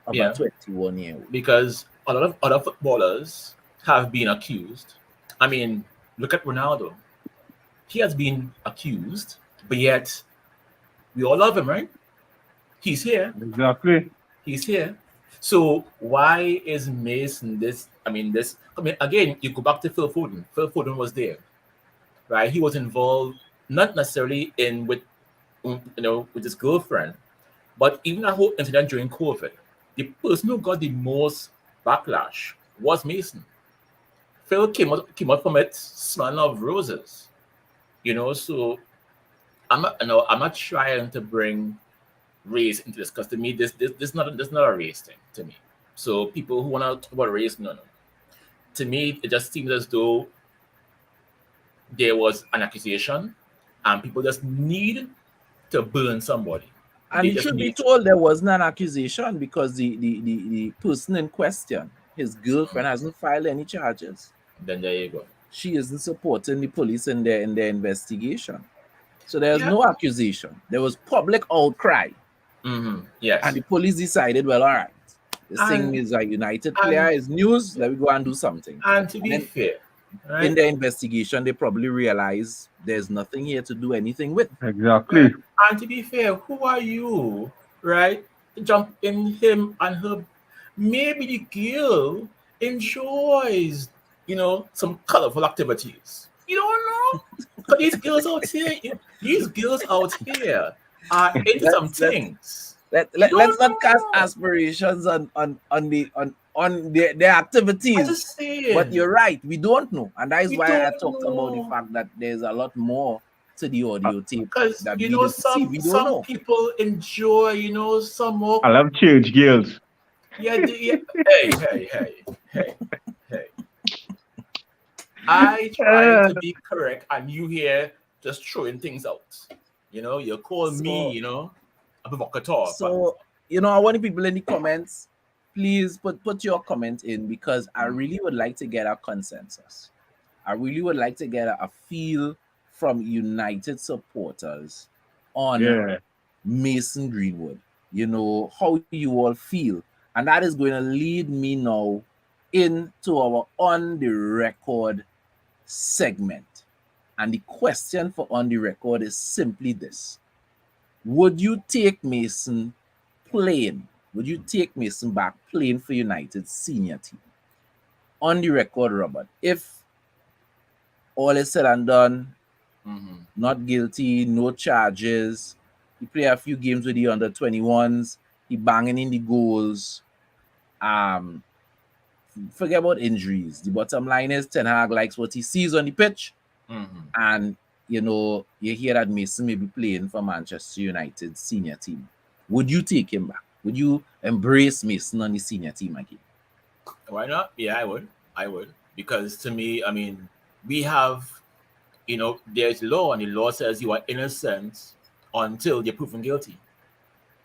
of a Yeah. 21-year-old. Because a lot of other footballers have been accused. I mean, look at Ronaldo. He has been accused, but yet we all love him, right? He's here. Exactly. He's here. So why is Mason this? I mean, this. I mean, again, you go back to Phil Foden. Phil Foden was there, right? He was involved, not necessarily in with, with his girlfriend, but even that whole incident during COVID. The person who got the most backlash was Mason. Phil came out from it smelling of roses, So I'm not trying to bring race into this because to me this not a race thing to me. So people who want to talk about race, no. To me, it just seems as though there was an accusation, and people just need to burn somebody. And They he just should be need. told there wasn't an accusation because the person in question, his girlfriend, hasn't filed any charges. Then there you go. She isn't supporting the police in their investigation. So there's Yeah. no accusation. There was public outcry. And Yes. the police decided, well, all right, this thing And is a United player, and is news, let me go and do something. and to And be then fair, in right? their investigation, they probably realize there's nothing here to do anything with. Exactly. And to be fair, who are you, right? To jump in him and her. Maybe the girl enjoys, some colorful activities. You don't know. Because these girls out here are into some Let's things. let's You don't not cast know. aspirations on their I activities. just But saying. you're right, we don't know. And that is We why I don't talked about the know. fact that there's a lot more to the audio tape Because that we didn't see. some We don't some know. people enjoy, some more. I love change girls. Yeah, yeah. Hey. I try to be correct, and you here just throwing things out. You call me, a provocateur, but So, I want the people in the comments, please put your comment in because I really would like to get a consensus. I really would like to get a feel from United supporters on Yeah. Mason Greenwood. How you all feel. And that is going to lead me now into our on the record segment. And the question for on the record is simply this: would you take Mason playing? Would you take Mason back playing for United senior team? On the record, Robert, if all is said and done, not guilty, no charges, he play a few games with the under 21s, he banging in the goals. Forget about injuries. The bottom line is Ten Hag likes what he sees on the pitch. And you hear that Mason may be playing for Manchester United senior team. Would you take him back? Would you embrace Mason on the senior team again? why not? Yeah, I would. Because to me, I mean, we have, there's law, and the law says you are innocent until you're proven guilty.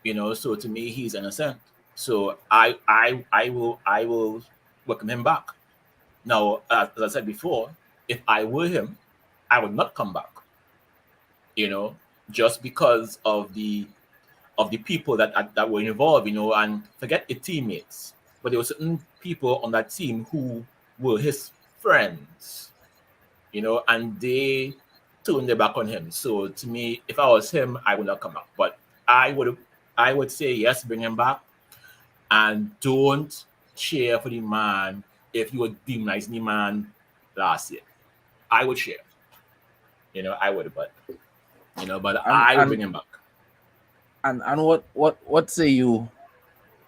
So to me, he's innocent. So I will welcome him back. Now, as I said before, if I were him, I would not come back. Just because of the people that were involved, and forget the teammates, but there were certain people on that team who were his friends, and they turned their back on him. So to me, if I was him, I would not come back. But I would say yes, bring him back, and don't cheer for the man if you were demonizing the man last year. I would cheer, I would, but I would bring him back. And what say you,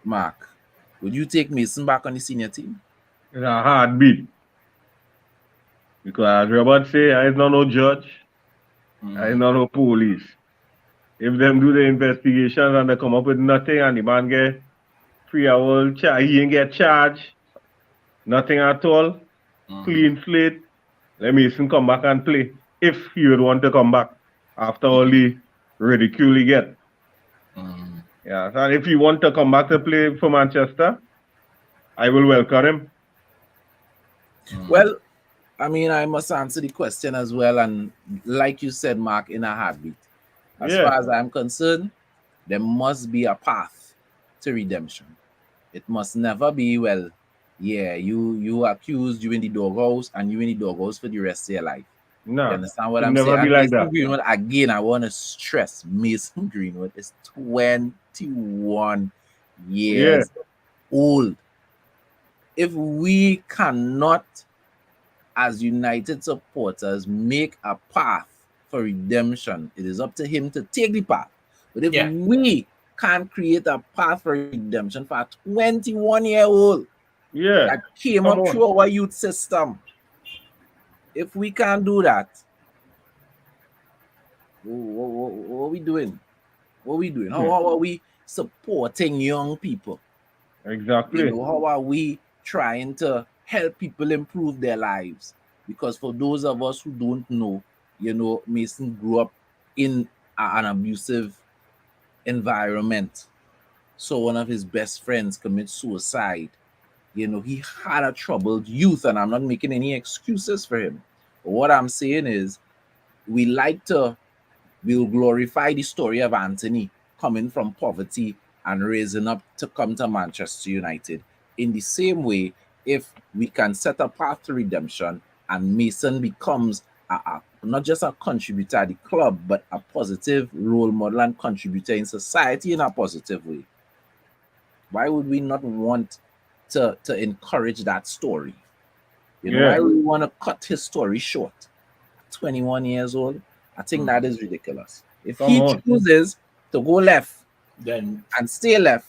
Mark? Would you take Mason back on the senior team? It's a hard beat. Because as Robert say, I is not no judge, I is not no police. If them do the investigation and they come up with nothing and the man get 3 hours, he ain't get charged, nothing at all, clean slate, let Mason come back and play. If he would want to come back after all the ridicule he get. Yeah, and if he want to come back to play for Manchester, I will welcome him. Well, I mean, I must answer the question as well. And like you said, Mark, in a heartbeat, as far as I'm concerned, there must be a path to redemption. It must never be, well, yeah, you accused, you in the doghouse, and you in the doghouse for the rest of your life. No, you understand what it I'm never saying? be And like Mason that. Greenwood, again, I want to stress Mason Greenwood is 21 years old. If we cannot, as United supporters, make a path for redemption, it is up to him to take the path. But if we can't create a path for redemption for a 21-year-old that came up through our youth system, if we can't do that, what are we doing? What are we doing? How are we supporting young people? Exactly. How are we trying to help people improve their lives? Because for those of us who don't know, Mason grew up in an abusive environment. So one of his best friends commit suicide. He had a troubled youth, and I'm not making any excuses for him. But what I'm saying is, we'll glorify the story of Anthony coming from poverty and raising up to come to Manchester United. In the same way, if we can set a path to redemption and Mason becomes not just a contributor at the club, but a positive role model and contributor in society in a positive way, why would we not want to encourage that story? Why would we want to cut his story short? 21 years old, I think that is ridiculous. If he chooses to go left then and stay left,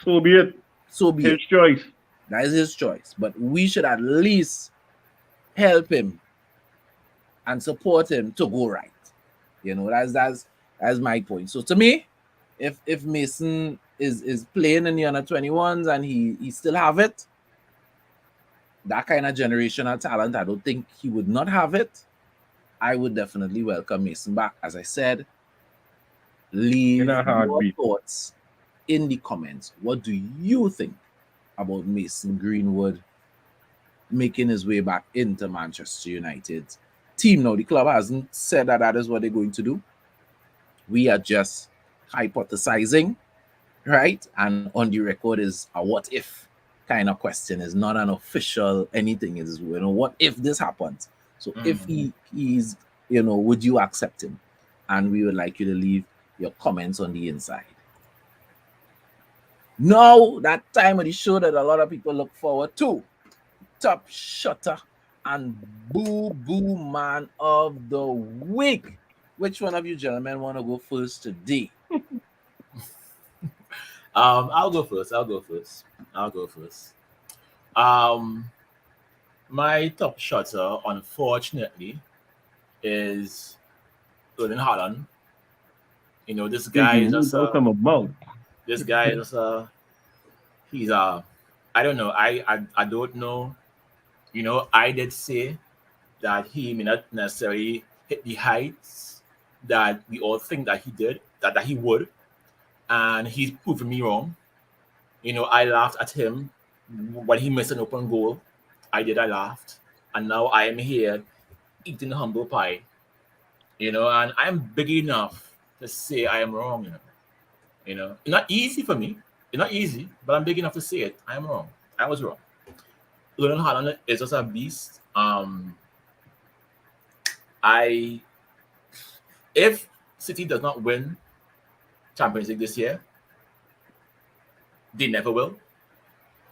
so be it. So be his it. choice. That is his choice. But we should at least help him and support him to go right. That's my point. So to me, if Mason is playing in the under 21s and he still have it, that kind of generational talent, I don't think he would not have it. I would definitely welcome Mason back. As I said, leave your thoughts in the comments. What do you think about Mason Greenwood making his way back into Manchester United team? Now, the club hasn't said that is what they're going to do. We are just hypothesizing, right? And on the record is a what if kind of question. It's not an official anything. It is, what if this happens? So if he's, would you accept him? And we would like you to leave your comments on the inside. Now, that time of the show that a lot of people look forward to. Top Shotta and Booboo Man of the Week. Which one of you gentlemen want to go first today? I'll go first. My top Shotta, unfortunately, is Erling Haaland. This guy is just this guy is he's I don't know. I don't know. I did say that he may not necessarily hit the heights that we all think that he did, that he would, and he's proven me wrong. I laughed at him when he missed an open goal. I laughed, and now I am here eating humble pie. And I'm big enough to say I am wrong. It's not easy for me. It's not easy, but I'm big enough to say it. I am wrong. I was wrong. Erling Haaland is just a beast. If City does not win Champions League this year, they never will.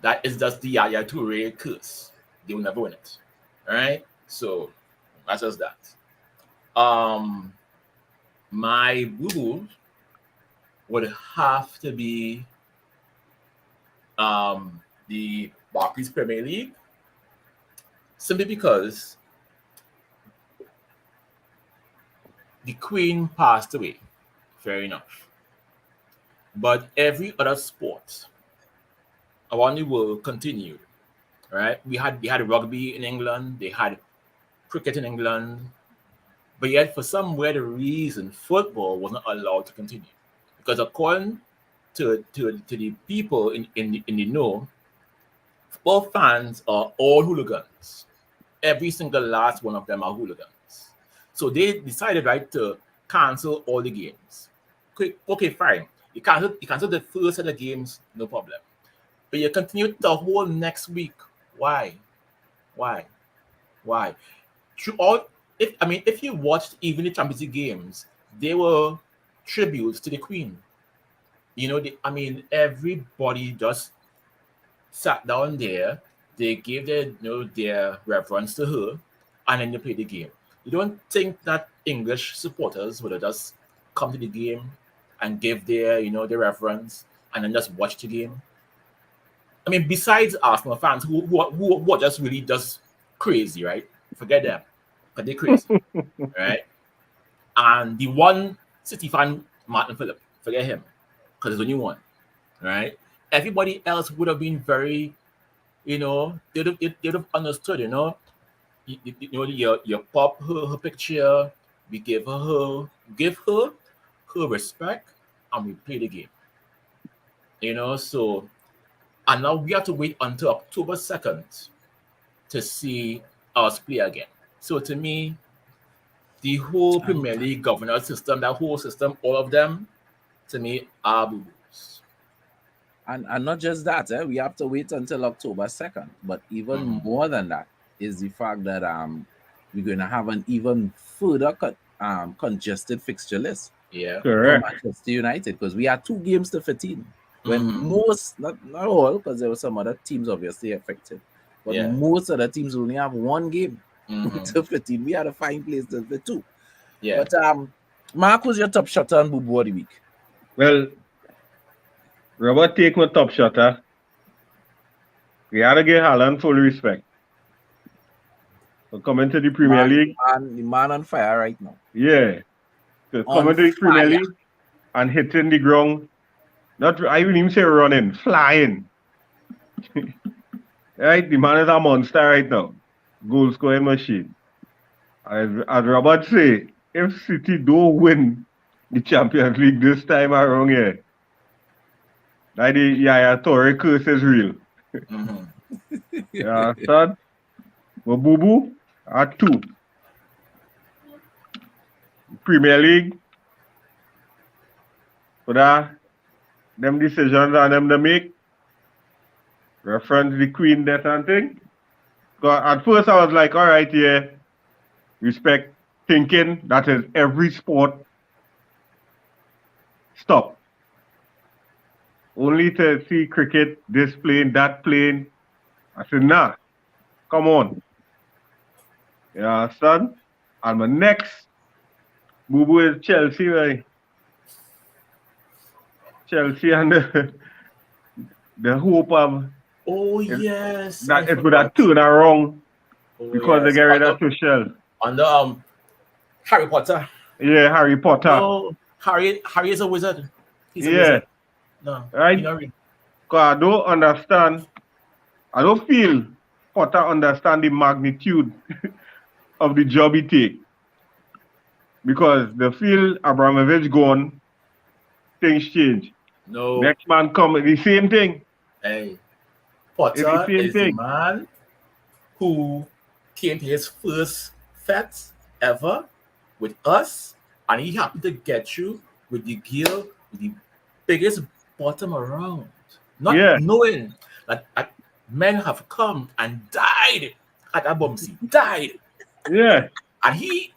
That is just the Yaya Toure curse. They will never win it. All right? So that's just that. My boo-boo would have to be the Barclays Premier League, simply because the Queen passed away. Fair enough. But every other sport around the world continued. Right? They had rugby in England, they had cricket in England, but yet for some weird reason, football wasn't allowed to continue. Because according to the people in the know, football fans are all hooligans. Every single last one of them are hooligans. So they decided, right, to cancel all the games. Okay, fine. You cancel the first set of games, no problem. But you continue the whole next week. Why? Why? Why? Throughout, if you watched even the Champions League games, they were tributes to the Queen. Everybody just sat down there. They gave their reverence to her, and then they played the game. You don't think that English supporters would have just come to the game and give their reverence and then just watch the game? I mean, besides Arsenal fans who are just really just crazy, right? Forget them, but they're crazy, right? And the one City fan, Martin Phillip, forget him, because there's only one, right? Everybody else would have been very, they'd have understood, you pop her picture, we give her respect, and we play the game, so. And now we have to wait until October 2nd to see us play again. So to me, the whole Premier League governor system, that whole system, all of them, to me, are boo-boos. And not just that, we have to wait until October 2nd. But even more than that is the fact that we're going to have an even further congested fixture list. Yeah, correct. For Manchester United, because we had 2 games to 15. When most, not all, because there were some other teams obviously affected, but most of the teams only have 1 game to 15. We had to find places for 2. Yeah. But Mark, who's your top shotter and Booboo of the week? Well, Robert take my top shotter. We had to give Haaland full respect for coming to the Premier League. The man on fire right now. Yeah. So coming to the Premier League and hitting the ground. I wouldn't even say running, flying. Right? The man is a monster right now. Goal scoring machine. As Robert say, if City don't win the Champions League this time around here, that the Yaya Toure curse is real. Yeah, son. But Booboo at 2. Premier League. For that. Them decisions and them to make reference the Queen death and thing. Because at first I was like, all right, yeah, respect, thinking that is every sport. Stop. Only to see cricket, this playing, that playing. I said, nah, come on. Yeah, son. And my next Booboo is Chelsea, right? Chelsea and the hope of that it would have turned around because they get rid of Tuchel. Under Harry Potter. Yeah, Harry Potter. Oh, Harry is a wizard. He's a wizard. No, right? Because I don't understand. I don't feel Potter understand the magnitude of the job he take. Because they feel Abramovich gone, things change. No. Next man come, the same thing. Hey, Potter is the man who came to his first fete ever with us, and he happened to get you with the girl with the biggest bottom around. Not knowing that men have come and died at Abomsi. Died. Yeah. And he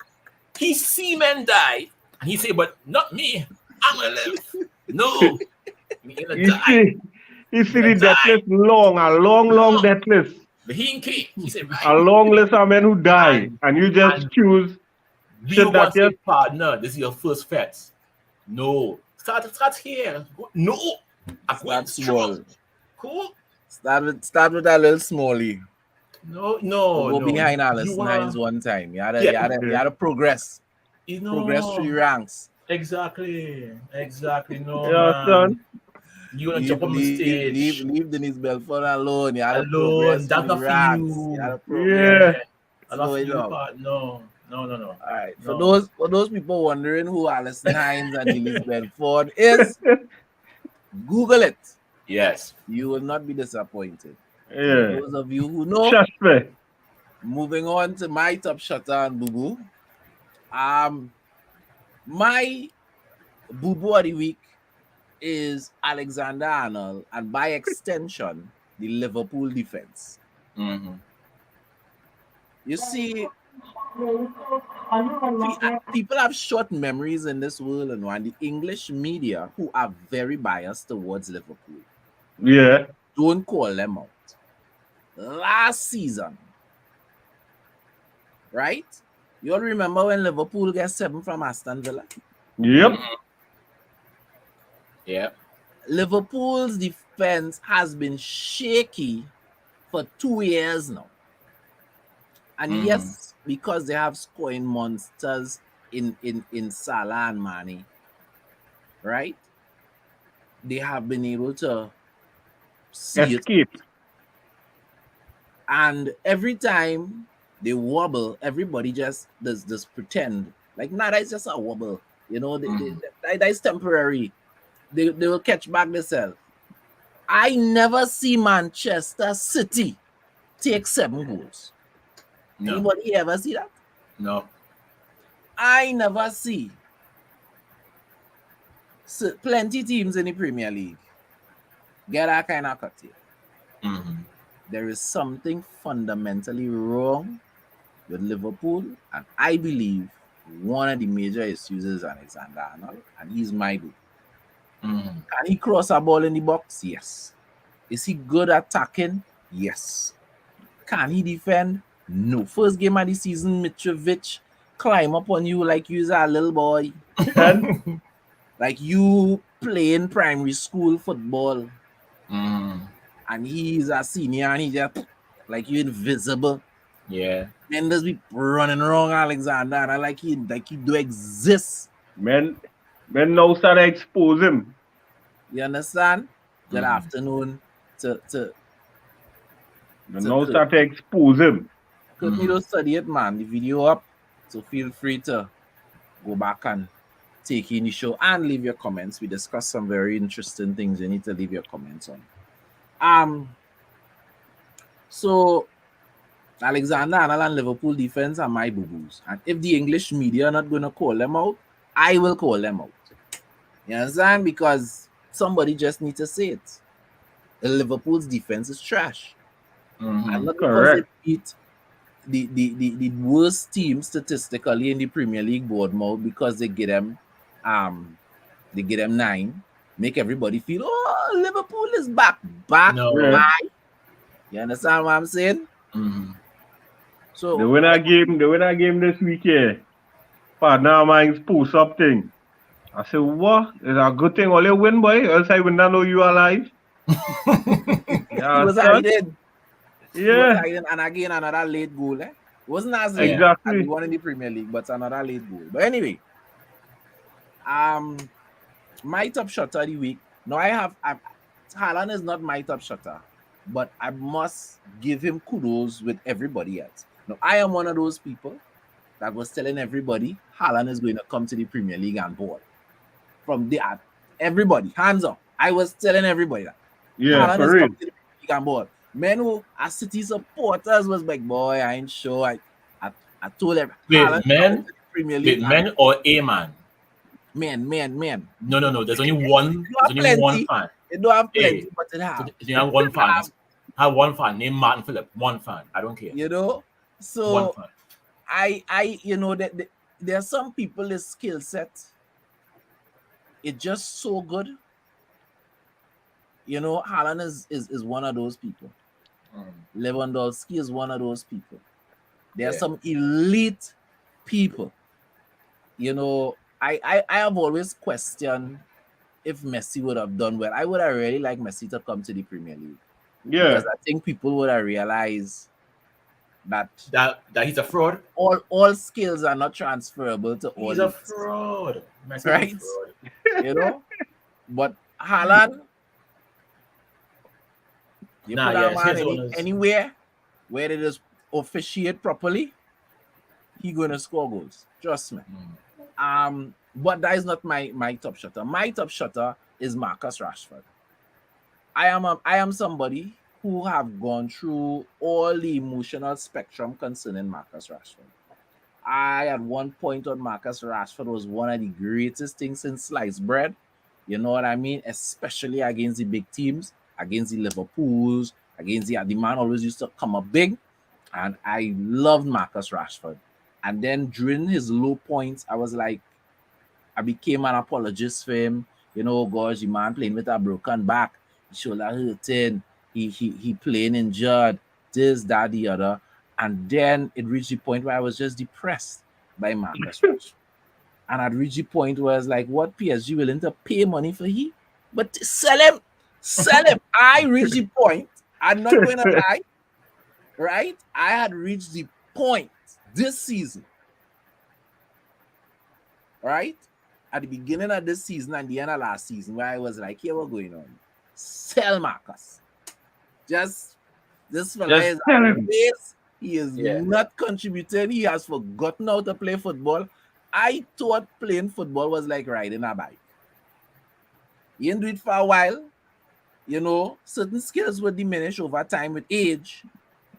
see men die, and he say, but not me. I'm gonna live. No. You see the death list long, a long death list. But he said, right. A long list of men who die, and you just choose. You want to say, partner, this is your first fete. No. Start here. No. Start small. Cool. Start with a little smally. No. Go behind Alice Nines one time. You had to progress. You progress through the know, ranks. exactly. No, Yeah, man. son. You gonna jump on the stage Leave Denise Belfort alone. You had to alone. progress through That's the not for ranks. You had you. to progress. Yeah. Yeah. That's not Slow for it you, down. part. No. All right. No. For those people wondering who Alison Hines and Denise Belford is, Google it. Yes. You will not be disappointed. For Yeah. those of you who know, Trust me. moving on to my top Shotta and Booboo. My Booboo of the week is Alexander Arnold, and by extension, the Liverpool defense. Mm-hmm. You see, people have short memories in this world, and the English media, who are very biased towards Liverpool, Yeah. don't call them out. Last season, right? You all remember when Liverpool got 7 from Aston Villa? Yep. Yeah. Liverpool's defense has been shaky for 2 years now. And yes, because they have scoring monsters in Salah and Mane, right? They have been able to see it. Escape. And every time they wobble, everybody just does pretend like, nah, that's just a wobble. You know, that's temporary. They will catch back themselves. I never see Manchester City take 7 goals. No. Anybody ever see that? No. I never see. So plenty teams in the Premier League get that kind of cut here. Mm-hmm. There is something fundamentally wrong with Liverpool, and I believe one of the major issues is Alexander Arnold, and he's my dude. Mm-hmm. Can he cross a ball in the box? Yes. Is he good at attacking? Yes. Can he defend? No. First game of the season, Mitrovic climb up on you like you's a little boy. And Like you playing primary school football. Mm-hmm. And he's a senior and he just like you invisible. Yeah. Men just be running around Alexander, and I like he do exist. men now start to expose him. You understand? Good Mhm. afternoon to Men now start to expose him. Kurt me to study it, man. The video up. So feel free to go back and take in the show and leave your comments. We discuss some very interesting things. You need to leave your comments on. So Alexander Arnold and Liverpool defense are my boo-boos. And if the English media are not going to call them out, I will call them out. You understand? Because somebody just needs to say it. Liverpool's defense is trash. And not because they beat the worst team statistically in the Premier League, Bournemouth, because they get them 9, make everybody feel, oh, Liverpool is back. No. Why? You understand what I'm saying? Mm-hmm. So The winner game this week here. Partner of mine's post something. I said, what? It's a good thing all you win, boy. Else I would not know you alive. Yeah, he was son. hiding. He was Yeah, hiding, and again another late goal. It wasn't as late as exactly. the one in the Premier League, but another late goal. But anyway, my top shotter of the week. Now Haaland is not my top shotter, but I must give him kudos with everybody else. Now I am one of those people that was telling everybody Haaland is going to come to the Premier League and ball. From there, everybody, hands up. I was telling everybody that. Yeah, Haaland for is real. coming to the Premier League and ball. Men who are City supporters was like, boy, I ain't sure. I told them Wait, men? to the Premier League. Wait, men or a man? Men. No. There's only one. There's only one fan. It don't have plenty, Hey, but it have. You have one fan. Have one fan named Martin Phillip. One fan. I don't care. You know, so One fan. I you know that there are some people the skill set. It's just so good. You know, Haaland is one of those people. Lewandowski is one of those people. There are some elite people. You know, I have always questioned if Messi would have done well. I would have really liked Messi to come to the Premier League. Yeah. Because I think people would have realized that he's a fraud. all skills are not transferable to all He's a leagues, fraud. Messi right? is a fraud. You know, but Haaland, you Nah, put that yes, man his owners. anywhere where it is officiate properly, he gonna score goals. Trust me. But that is not my top shutter. My top shutter is Marcus Rashford. I am somebody who have gone through all the emotional spectrum concerning Marcus Rashford. I at one point on Marcus Rashford was one of the greatest things in sliced bread. You know what I mean? Especially against the big teams, against the Liverpools, against the man always used to come up big. And I loved Marcus Rashford. And then during his low points, I was like, I became an apologist for him. You know, gosh, the man playing with a broken back, his shoulder hurting, he playing injured, this, that, the other. And then it reached the point where I was just depressed by Marcus Rashford. And I'd reached the point where I was like, what PSG willing to pay money for he? But sell him. I reached the point. I'm not going to lie. Right? I had reached the point this season. Right? At the beginning of this season and the end of last season, where I was like, here, what's going on? Sell Marcus. Just this fella is sell him. base. He is not contributing. He has forgotten how to play football. I thought playing football was like riding a bike. He didn't do it for a while. You know, certain skills will diminish over time with age.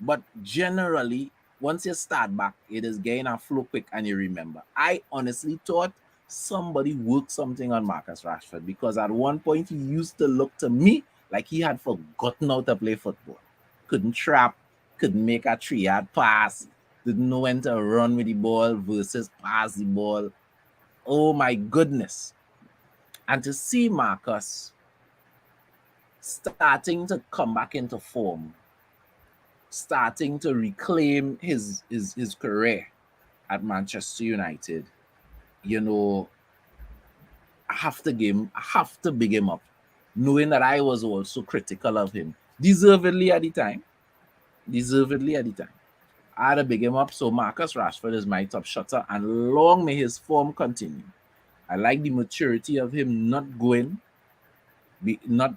But generally, once you start back, it is getting a flow quick and you remember. I honestly thought somebody worked something on Marcus Rashford because at one point he used to look to me like he had forgotten how to play football. Couldn't trap, couldn't make a 3-yard pass, didn't know when to run with the ball versus pass the ball. Oh my goodness. And to see Marcus starting to come back into form, starting to reclaim his career at Manchester United, you know, I have to big him up, knowing that I was also critical of him, deservedly at the time. I had to big him up. So Marcus Rashford is my top shutter, and long may his form continue. I like the maturity of him not going, even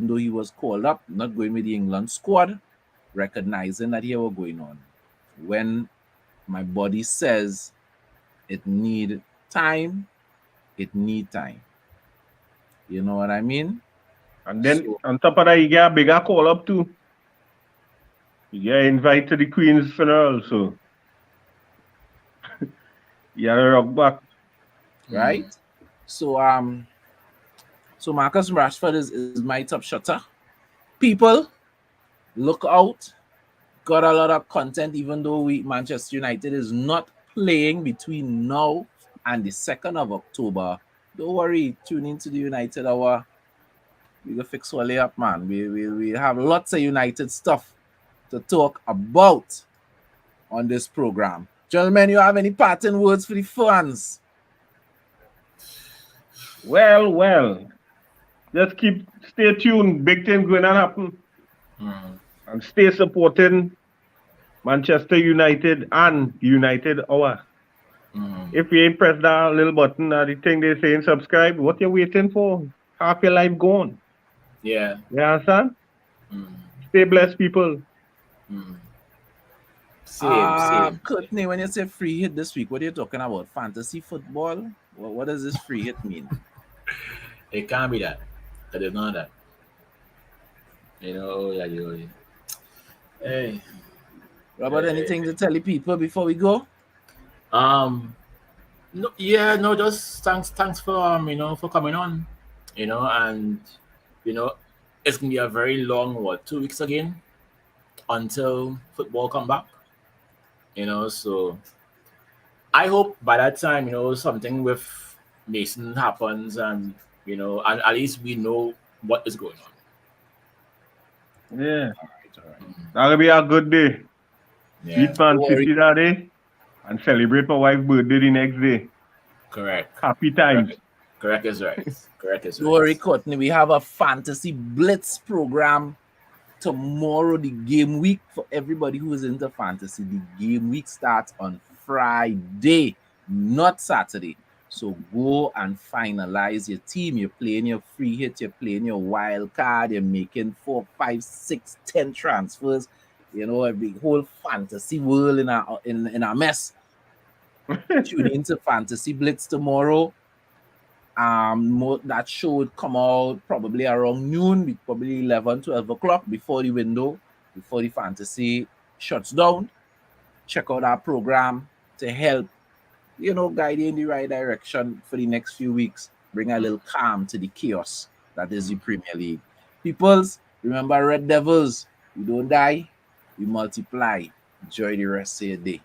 though he was called up, not going with the England squad, recognizing that here was going on. When my body says it need time. You know what I mean? And then on top of that, you get a bigger call up too. You get invited to the Queen's funeral, so you gotta rock back. Right? So Marcus Rashford is my top shutter. People, look out. Got a lot of content, even though Manchester United is not playing between now and the 2nd of October. Don't worry, tune into the United Hour. We will fix all up, man. We have lots of United stuff to talk about on this program. Gentlemen, you have any parting words for the fans? Well. Just stay tuned. Big things going to happen. And stay supporting Manchester United and United Hour. If you ain't pressed that little button or the thing they saying subscribe, what you waiting for? Half your life gone. Yeah. You understand? Stay blessed, people. Same. Courtney, when you say free hit this week, what are you talking about? Fantasy football? What does this free hit mean? It can't be that. I didn't know that. You know, Hey. Robert, anything to tell the people before we go? No, just thanks for for coming on. And it's gonna be a very long 2 weeks again until football come back. So I hope by that time, something with Mason happens and and at least we know what is going on. Yeah. All right. That'll be a good day. Yeah. Beat Man City that day and celebrate my wife's birthday the next day. Correct. Happy times. Correct is right. Don't worry, Courtney. We have a fantasy blitz program tomorrow, the game week for everybody who is into fantasy, the game week starts on Friday, not Saturday. So go and finalize your team. You're playing your free hit, you're playing your wild card, you're making 4, 5, 6, 10 transfers. You know, every whole fantasy world in a mess. Tune into Fantasy Blitz tomorrow. That show would come out probably around noon, probably 11, 12 o'clock before the window, before the fantasy shuts down. Check out our program to help, guide you in the right direction for the next few weeks. Bring a little calm to the chaos that is the Premier League. Peoples, remember Red Devils, we don't die, we multiply. Enjoy the rest of your day.